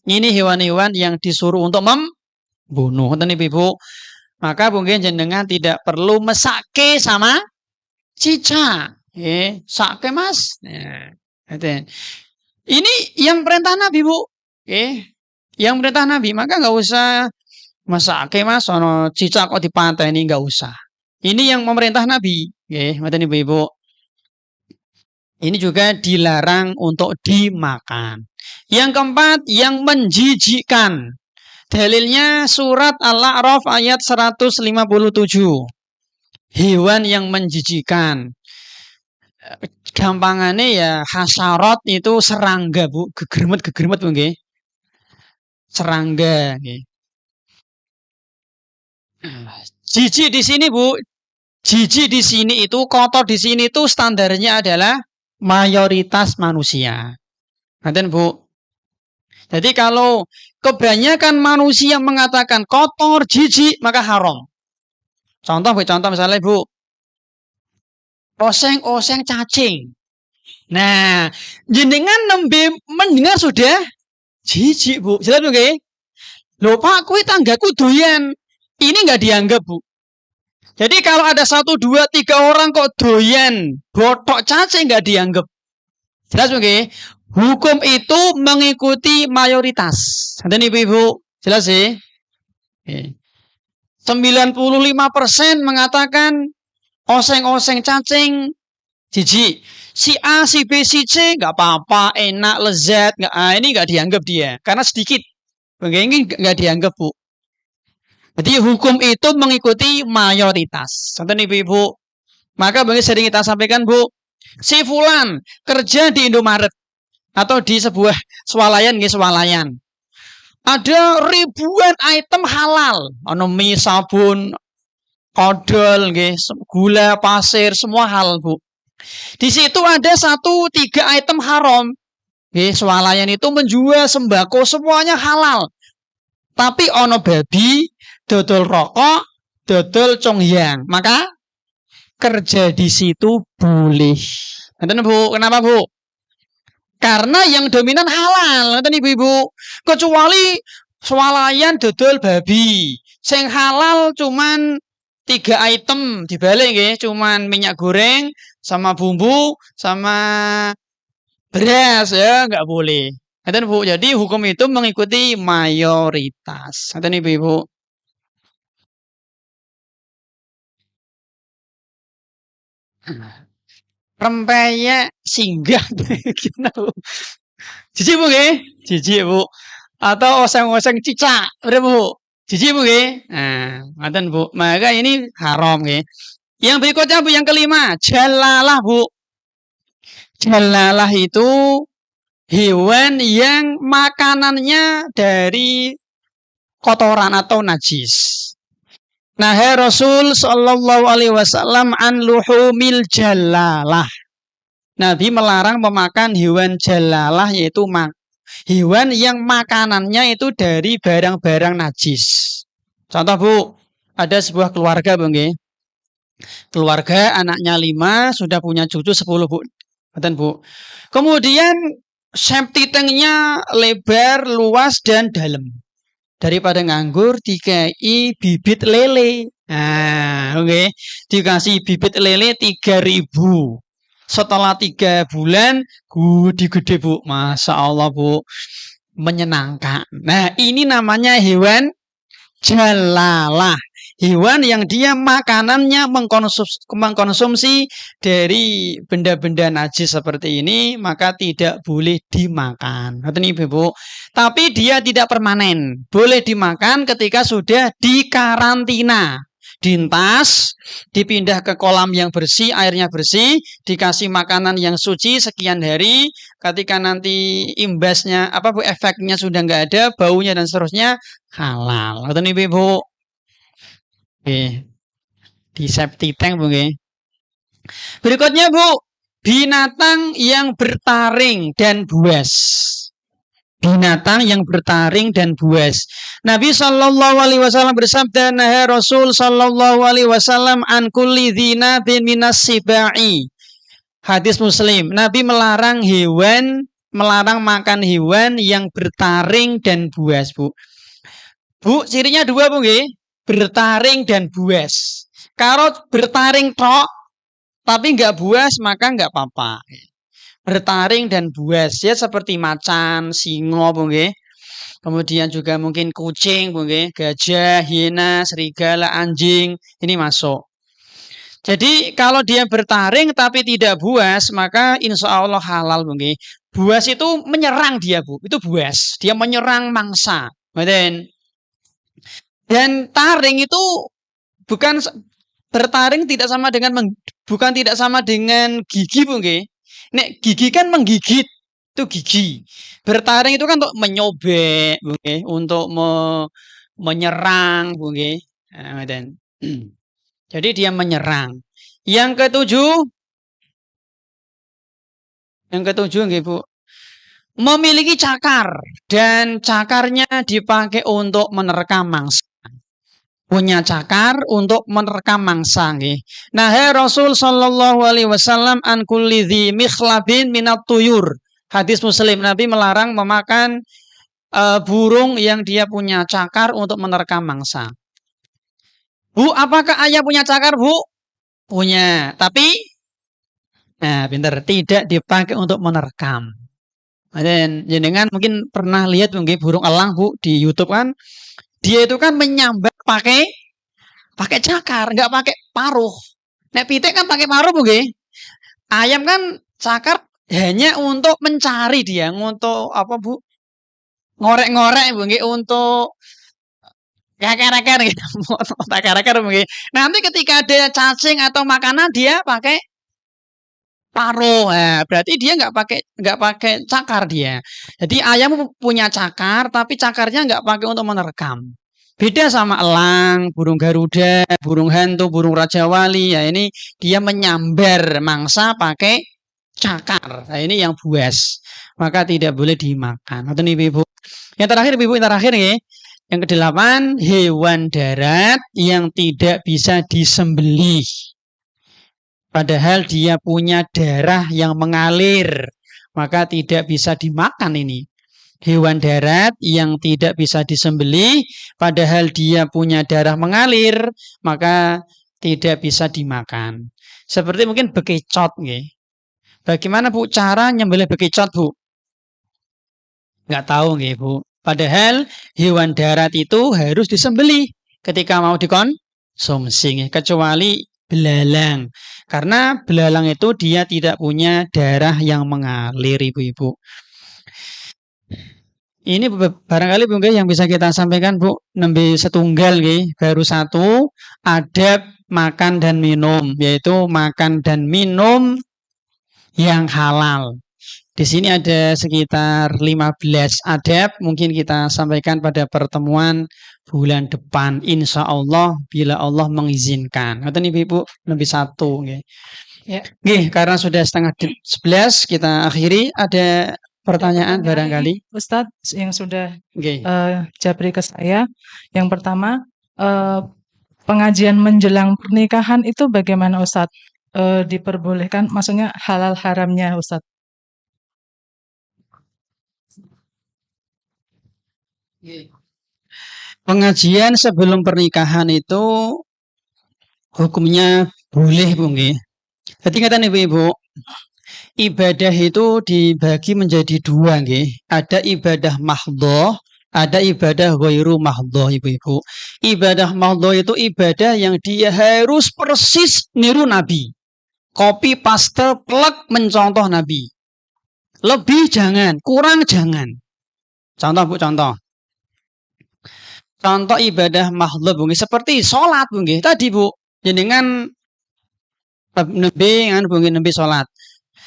[SPEAKER 2] Ini hewan-hewan yang disuruh untuk membunuh. Ibu. Maka mungkin jenengan tidak perlu mesake sama cicak. Sake mas. Ini yang perintah Nabi Bu. Yang perintah Nabi. Maka nggak usah mesake mas. Ono cicak kok dipantai ini nggak usah. Ini yang memerintah Nabi. Ibu. Ini juga dilarang untuk dimakan. Yang keempat, yang menjijikkan. Dalilnya surat Al-A'raf ayat 157. Hewan yang menjijikkan. Gampangannya ya hasyarat itu serangga Bu, gegermet Bu nggih. Serangga nggih. Jijik di sini Bu, jijik di sini itu, kotor di sini itu standarnya adalah mayoritas manusia. Nanti Bu. Jadi kalau kebanyakan manusia mengatakan kotor, jijik, maka haram. Contoh misalnya Bu, oseng-oseng cacing. Nah, jenengan nembe mendengar sudah jijik Bu. Jelas Bu nggih? Lho Pak, kuwi tanggaku doyan. Ini nggak dianggap Bu. Jadi kalau ada 1, 2, 3 orang kok doyan botok cacing nggak dianggap. Jelas Bu nggih? Hukum itu mengikuti mayoritas. Nanti Ibu, jelas sih? 95% mengatakan oseng-oseng cacing jijik. Si A, si B, si C nggak apa-apa, enak, lezat, ini nggak dianggap dia karena sedikit. Ini nggak dianggap Bu. Jadi hukum itu mengikuti mayoritas. Nanti Ibu. Maka bagi sering kita sampaikan Bu, si Fulan kerja di Indomaret atau di sebuah swalayan. Ada ribuan item halal. Ono mie, sabun, odol, gula, pasir, semua halal Bu. Di situ ada 1, 3 item haram. Swalayan itu menjual sembako semuanya halal. Tapi ono babi, dodol rokok, dodol congyang. Maka kerja di situ boleh. Nanti Bu, kenapa Bu? Karena yang dominan halal, nanti Ibu. Kecuali swalayan dodol babi. Sing halal cuman 3 item dibalik nggih, cuman minyak goreng sama bumbu sama beras ya, nggak boleh. Nanti Bu, jadi hukum itu mengikuti mayoritas. Nanti Ibu. Rempeyek singgah. Jijik Bu nggih? Jijik Bu. Atau oseng-oseng cicak, udah Bu. Jijik Bu nggih? Nah, ngoten Bu. Maka ini haram nggih. Yang berikutnya Bu, yang kelima, jalalah Bu. Jalalah itu hewan yang makanannya dari kotoran atau najis. Nah, Rasul sallallahu alaihi wasallam an luhumil jalalah. Nabi melarang memakan hewan jalalah, yaitu hewan yang makanannya itu dari barang-barang najis. Contoh Bu, ada sebuah keluarga Bu nggih. Keluarga anaknya 5, sudah punya cucu 10 Bu. Betul Bu. Kemudian safety tanknya lebar, luas dan dalam. Daripada nganggur dikai bibit lele. Nah, oke. Dikasih bibit lele 3.000. Setelah 3 bulan, gede Bu. Masya Allah Bu. Menyenangkan. Nah, ini namanya hewan jalalah. Hewan yang dia makanannya mengkonsumsi dari benda-benda najis seperti ini, maka tidak boleh dimakan. Bu. Tapi dia tidak permanen. Boleh dimakan ketika sudah dikarantina. Dintas, dipindah ke kolam yang bersih, airnya bersih, dikasih makanan yang suci sekian hari. Ketika nanti imbasnya, efeknya sudah nggak ada, baunya dan seterusnya, halal. Bu. Oke. Di safety tank Bu nggih. Berikutnya Bu, binatang yang bertaring dan buas. Binatang yang bertaring dan buas. Nabi Shallallahu Alaihi Wasallam bersabda, "Naha Rasul Shallallahu Alaihi Wasallam an kulli dzinabin minas sibai." Hadis Muslim. Nabi melarang makan hewan yang bertaring dan buas, Bu. Bu, cirinya dua, Bu, nggih. Bertaring dan buas. Kalau bertaring tok tapi nggak buas, maka nggak apa-apa. Bertaring dan buas ya seperti macan, singo, Bu, nggih. Kemudian juga mungkin kucing, Bu, nggih, gajah, hiena, serigala, anjing, ini masuk. Jadi kalau dia bertaring tapi tidak buas, maka insya Allah halal, Bu, nggih. Buas itu menyerang dia, Bu. Itu buas. Dia menyerang mangsa. Dan taring itu bukan bertaring tidak sama dengan gigi, Bu, nggih. Nek gigi kan menggigit, itu gigi. Bertaring itu kan untuk menyobek, Bu, nggih, untuk menyerang, Bu, nggih. Jadi dia menyerang. Yang ketujuh nggih, Bu. Memiliki cakar dan cakarnya dipakai untuk menerkam mangsa. Punya cakar untuk menerkam mangsa, nggih. Nah, Rasul Shallallahu Alaihi Wasallam an kulli dzi mikhlabin minat tuyur. Hadis Muslim, Nabi melarang memakan burung yang dia punya cakar untuk menerkam mangsa. Bu, apakah ayah punya cakar, Bu? Punya, tapi tidak dipakai untuk menerkam. Dan jenengan mungkin pernah lihat mungkin burung elang, Bu, di YouTube kan. Dia itu kan menyambar pakai cakar, nggak pakai paruh. Nek pitik kan pakai paruh, Bu, nggih. Ayam kan cakar hanya untuk mencari dia, untuk apa, Bu? Ngorek-ngorek, Bu, nggih, untuk kakar-kakar gitu. Kakar-kakar, Bu, nggih. Nanti ketika ada cacing atau makanan dia pakai paruh. Nah, berarti dia nggak pakai cakar dia. Jadi ayam punya cakar, tapi cakarnya nggak pakai untuk menerkam. Beda sama elang, burung garuda, burung hantu, burung raja wali. Ya ini dia menyambar mangsa pakai cakar. Nah, ini yang buas. Maka tidak boleh dimakan. Atau nih, Ibu. Yang terakhir nih. Yang ke-8, hewan darat yang tidak bisa disembelih. Padahal dia punya darah yang mengalir, maka tidak bisa dimakan ini. Hewan darat yang tidak bisa disembelih, padahal dia punya darah mengalir, maka tidak bisa dimakan. Seperti mungkin bekicot, nggih. Bagaimana, Bu, cara nyembelih bekicot, Bu? Nggak tahu, nggih, Bu. Padahal hewan darat itu harus disembelih ketika mau dikonsumsi, kecuali belalang. Karena belalang itu dia tidak punya darah yang mengalir, Ibu-ibu. Ini barangkali, Bu, yang bisa kita sampaikan, Bu. Nembe setunggal, baru satu, adab makan dan minum, yaitu makan dan minum yang halal. Di sini ada sekitar 15 adab, mungkin kita sampaikan pada pertemuan bulan depan, insya Allah, bila Allah mengizinkan. Ngoten Ibu, lebih satu. Ya. Karena sudah setengah 11, kita akhiri. Ada pertanyaan barangkali?
[SPEAKER 3] Ustadz yang sudah japri ke saya. Yang pertama, pengajian menjelang pernikahan itu bagaimana, Ustadz? Diperbolehkan, maksudnya halal haramnya, Ustadz?
[SPEAKER 2] Pengajian sebelum pernikahan itu hukumnya boleh, Bu, nggih. Jadi kata Ibu, ibadah itu dibagi menjadi dua, nggih. Ada ibadah mahdhah, ada ibadah ghairu mahdhah, Ibu. Ibadah mahdhah itu ibadah yang dia harus persis niru Nabi. Copy paste plek mencontoh Nabi. Lebih jangan, kurang jangan. Contoh, Bu, contoh. Contoh ibadah mahdhah, Bu, seperti sholat, Bu. Tadi, Bu, jenengan Nabi sholat.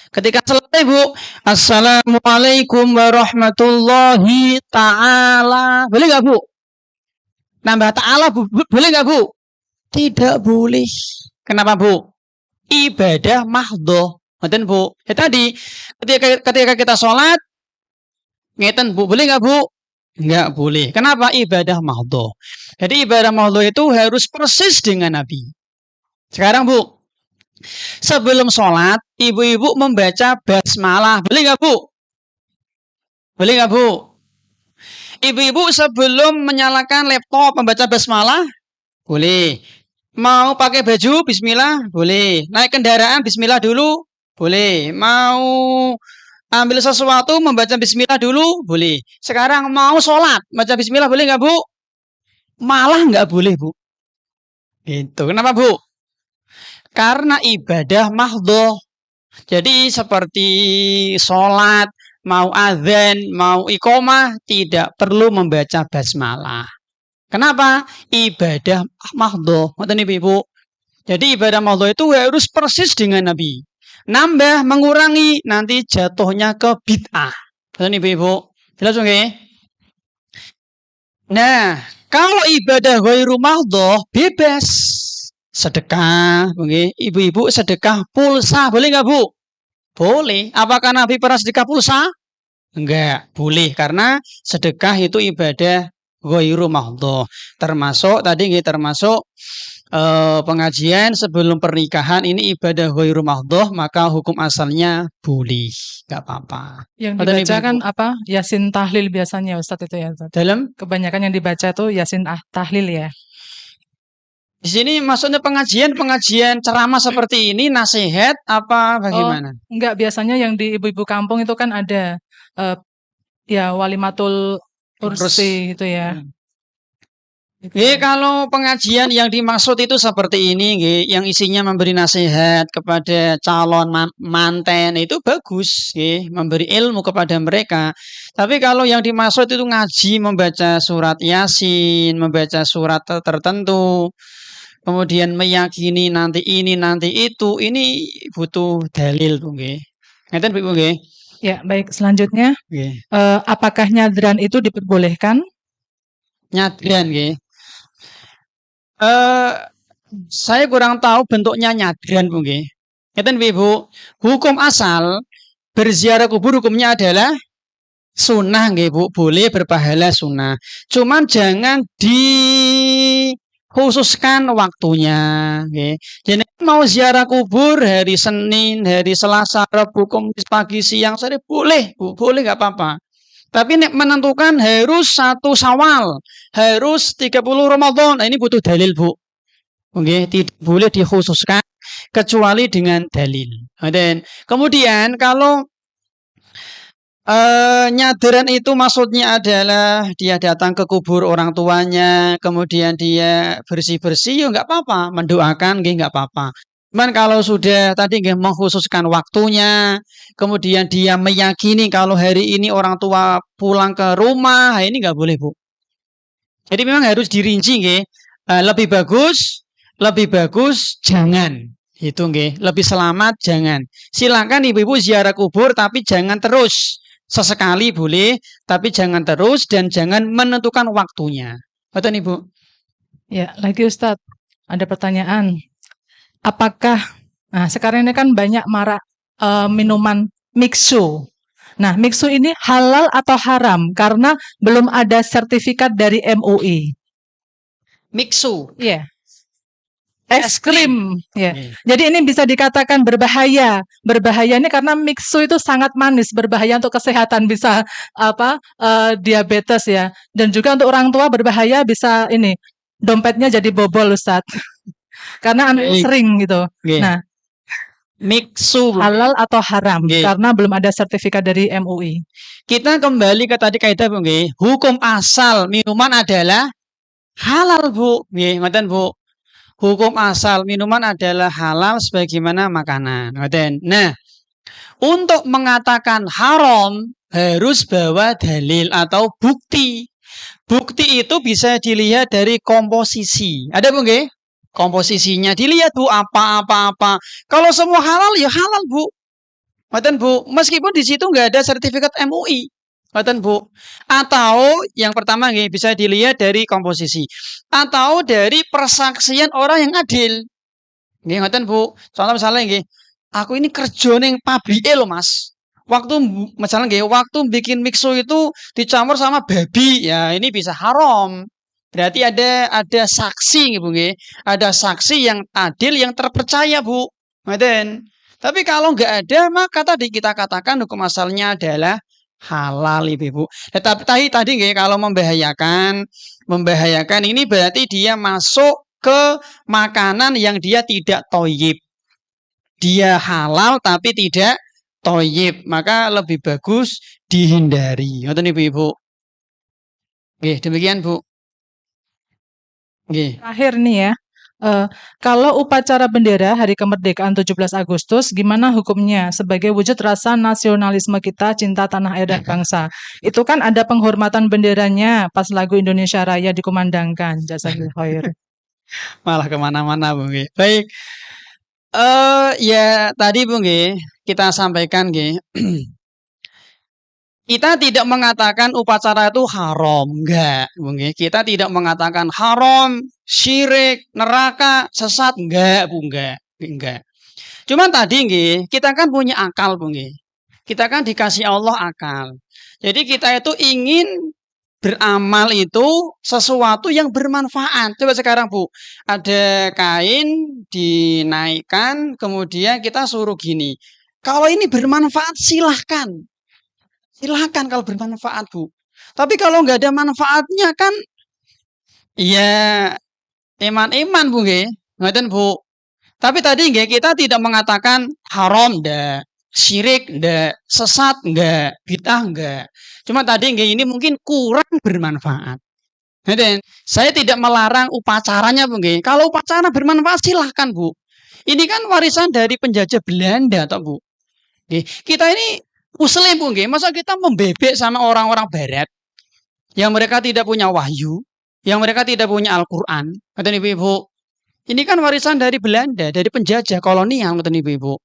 [SPEAKER 2] Ketika selesai, Bu, Assalamualaikum warahmatullahi ta'ala. Boleh nggak, Bu? Nambah ta'ala, Bu. Boleh nggak, Bu? Tidak boleh. Kenapa, Bu? Ibadah mahdhah. Ngoten Bu. Ya tadi ketika kita sholat ngeten Bu, boleh nggak Bu? Nggak boleh. Kenapa? Ibadah mahdhah. Jadi ibadah mahdhah itu harus persis dengan Nabi. Sekarang Bu, sebelum sholat ibu-ibu membaca basmalah, boleh nggak Bu? Boleh nggak Bu? Ibu-ibu sebelum menyalakan laptop membaca basmalah, boleh. Mau pakai baju, bismillah, boleh. Naik kendaraan, bismillah dulu, boleh. Mau ambil sesuatu, membaca bismillah dulu, boleh. Sekarang mau sholat, baca bismillah, boleh nggak Bu? Malah nggak boleh Bu. Itu kenapa Bu? Karena ibadah mahdhah. Jadi seperti sholat, mau azan, mau iqomah, tidak perlu membaca basmalah. Kenapa? Ibadah mahdhah. Ngoten Ibu. Jadi ibadah mahdhah itu harus persis dengan Nabi. Nambah, mengurangi, nanti jatuhnya ke bid'ah. Ngoten Ibu. Jelas nggih? Nah, kalau ibadah ghairu mahdhah bebas. Sedekah, nggih. Ibu-ibu sedekah pulsa, boleh nggak Bu? Boleh. Apakah Nabi pernah sedekah pulsa? Enggak, boleh karena sedekah itu ibadah ghairu mahdhah. Termasuk tadi nggih termasuk pengajian sebelum pernikahan ini ibadah ghairu mahdhah, maka hukum asalnya boleh, enggak apa-apa.
[SPEAKER 3] Yang dibaca kan apa? Yasin tahlil biasanya Ustadz itu ya Ustadz.
[SPEAKER 2] Dalam
[SPEAKER 3] Kebanyakan yang dibaca tuh Yasin tahlil ya.
[SPEAKER 2] di sini maksudnya pengajian ceramah seperti ini nasihat apa bagaimana?
[SPEAKER 3] Enggak, biasanya yang di ibu-ibu kampung itu kan ada ya walimatul ursi gitu ya.
[SPEAKER 2] Kalau pengajian yang dimaksud itu seperti ini, yang isinya memberi nasihat kepada calon manten itu bagus, memberi ilmu kepada mereka. Tapi kalau yang dimaksud itu ngaji, membaca surat Yasin, membaca surat tertentu, kemudian meyakini nanti ini nanti itu, ini butuh dalil, Bu nggih. Ngeten Bu nggih.
[SPEAKER 3] Ya, baik. Selanjutnya, apakah nyadran itu diperbolehkan?
[SPEAKER 2] Nyadran nggih. Saya kurang tahu bentuknya nyadran Bu nggih. Ngeten Bu. Hukum asal berziarah kubur hukumnya adalah sunnah nggih Bu, boleh berpahala sunnah. Cuman jangan dikhususkan waktunya nggih. Jadi mau ziarah kubur hari Senin, hari Selasa, Rabu, Kamis, pagi, siang, sore boleh Bu, boleh nggak apa-apa. Tapi menentukan harus 1 Syawal, harus 30 Ramadan. Nah, ini butuh dalil, Bu. Oke, tidak boleh dikhususkan kecuali dengan dalil. Dan kemudian kalau nyadaran itu maksudnya adalah dia datang ke kubur orang tuanya, kemudian dia bersih-bersih, ya nggak apa-apa, mendoakan, nggak apa-apa. Cuman kalau sudah tadi nggih mengkhususkan waktunya, kemudian dia meyakini kalau hari ini orang tua pulang ke rumah, ini nggak boleh Bu. Jadi memang harus dirinci nggih. Lebih bagus jangan. Itu nggih, lebih selamat jangan. Silakan ibu-ibu ziarah kubur tapi jangan terus. Sesekali boleh, tapi jangan terus dan jangan menentukan waktunya. Betul Ibu?
[SPEAKER 3] Ya, lagi Ustadz, ada pertanyaan. Apakah sekarang ini kan banyak marak minuman mixu. Nah, mixu ini halal atau haram karena belum ada sertifikat dari MUI.
[SPEAKER 2] Mixu.
[SPEAKER 3] Iya. Es krim. Ya. Jadi ini bisa dikatakan berbahaya. Berbahaya ini karena mixu itu sangat manis, berbahaya untuk kesehatan, bisa diabetes ya. Dan juga untuk orang tua berbahaya, bisa ini dompetnya jadi bobol Ustadz. Karena anak sering gitu. Nah,
[SPEAKER 2] mixu
[SPEAKER 3] halal atau haram karena belum ada sertifikat dari MUI.
[SPEAKER 2] Kita kembali ke tadi kaidah Bu nggih. Hukum asal minuman adalah halal Bu. Nggih, ngoten Bu. Hukum asal minuman adalah halal sebagaimana makanan. Ngoten. Nah, untuk mengatakan haram harus bawa dalil atau bukti. Bukti itu bisa dilihat dari komposisi. Ada Bu nggih? Komposisinya dilihat Bu, apa. Kalau semua halal ya halal Bu. Ngoten Bu, meskipun di situ nggak ada sertifikat MUI. Ngoten Bu. Atau yang pertama nggih bisa dilihat dari komposisi atau dari persaksian orang yang adil. Nggih ngoten Bu. Contoh misalnya nggih, Aku ini kerja ning pabrike lho, Mas. Misalnya nggih, waktu bikin mixo itu dicampur sama babi, ya ini bisa haram. Berarti ada saksi nggih, Bu nggih. Ada saksi yang adil yang terpercaya, Bu. Ngoten. Tapi kalau nggak ada, maka tadi kita katakan hukum asalnya adalah halal, Ibu. Tetapi tadi nggih, kalau membahayakan ini berarti dia masuk ke makanan yang dia tidak thayyib. Dia halal tapi tidak thayyib, maka lebih bagus dihindari. Ngoten Ibu. Nggih, demikian Bu. Nggih.
[SPEAKER 3] Terakhir nih ya, kalau upacara bendera Hari Kemerdekaan 17 Agustus, gimana hukumnya sebagai wujud rasa nasionalisme kita, cinta tanah air dan bangsa? Itu kan ada penghormatan benderanya pas lagu Indonesia Raya dikumandangkan. Jazakallahu khair.
[SPEAKER 2] Malah kemana-mana Bu nggih. Baik. Ya tadi Bu nggih, kita sampaikan nggih. Kita tidak mengatakan upacara itu haram, enggak, Bu nggih. Kita tidak mengatakan haram, syirik, neraka, sesat, enggak, Bu, enggak. Cuman tadi nggih, kita kan punya akal, Bu nggih. Kita kan dikasih Allah akal. Jadi kita itu ingin beramal itu sesuatu yang bermanfaat. Coba sekarang Bu, ada kain dinaikkan, kemudian kita suruh gini. Kalau ini bermanfaat silahkan. Silahkan kalau bermanfaat Bu. Tapi kalau nggak ada manfaatnya kan, ya eman-eman Bu nggih. Ngoten Bu. Tapi tadi nggih kita tidak mengatakan haram ndak, syirik ndak, sesat ndak, bid'ah ndak. Cuma tadi nggih ini mungkin kurang bermanfaat. Ngoten. Saya tidak melarang upacaranya Bu nggih. Kalau upacara bermanfaat silahkan Bu. Ini kan warisan dari penjajah Belanda toh Bu. Nggih. Kita ini Muslim Bu nggih, masa kita membebek sama orang-orang barat yang mereka tidak punya wahyu, yang mereka tidak punya Al-Qur'an. Ngoten Ibu. Ini kan warisan dari Belanda, dari penjajah kolonial ngoten Ibu.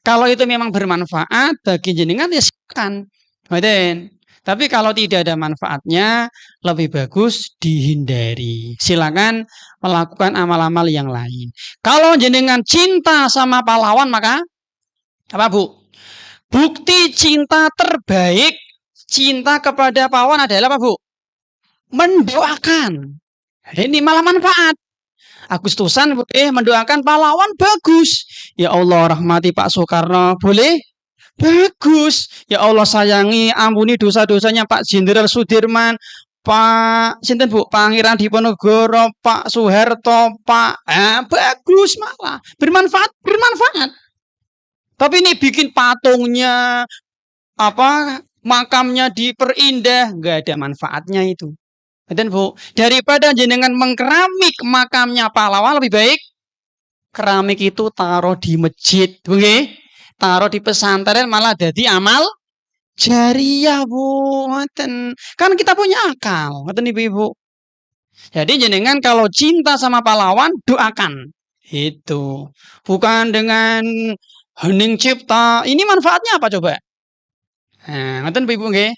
[SPEAKER 2] Kalau itu memang bermanfaat bagi jenengan ya silakan. Ngoten. Tapi kalau tidak ada manfaatnya, lebih bagus dihindari. Silakan melakukan amal-amal yang lain. Kalau jenengan cinta sama pahlawan maka apa Bu? Bukti cinta terbaik, cinta kepada pahlawan adalah apa Bu? Mendoakan. Ini malah manfaat. Agustusan mendoakan pahlawan bagus. Ya Allah rahmati Pak Soekarno, boleh? Bagus. Ya Allah sayangi, ampuni dosa-dosanya Pak Jenderal Sudirman, Pak sinten Bu, Pangeran Diponegoro, Pak Soeharto, bagus malah. Bermanfaat. Tapi ini bikin patungnya, makamnya diperindah, nggak ada manfaatnya itu. Betul Bu, daripada jenengan mengkeramik makamnya pahlawan lebih baik keramik itu taruh di masjid, Bu nggih. Taruh di pesantren malah jadi amal jariah Bu. Ngoten. Kan kita punya akal, ngoten Ibu. Jadi jenengan kalau cinta sama pahlawan doakan. Itu. Bukan dengan hening cipta. Ini manfaatnya apa coba? Nah, ngoten Ibu nggih.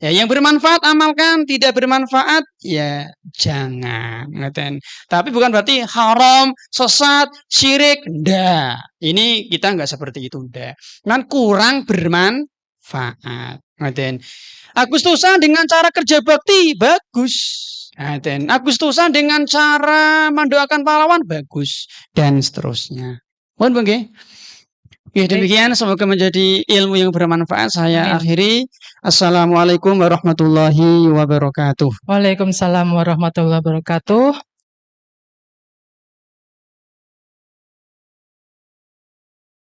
[SPEAKER 2] Ya, yang bermanfaat amalkan, tidak bermanfaat ya jangan. Ngoten. Tapi bukan berarti haram, sesat, syirik, ndak. Ini kita enggak seperti itu, ndak. Kan kurang bermanfaat. Ngoten. Agustusan dengan cara kerja bakti bagus. Ngoten. Agustusan dengan cara mendoakan pahlawan bagus dan seterusnya. Mohon nggih. Ya, demikian semoga menjadi ilmu yang bermanfaat. Saya akhiri. Assalamualaikum warahmatullahi wabarakatuh.
[SPEAKER 3] Waalaikumsalam warahmatullahi wabarakatuh.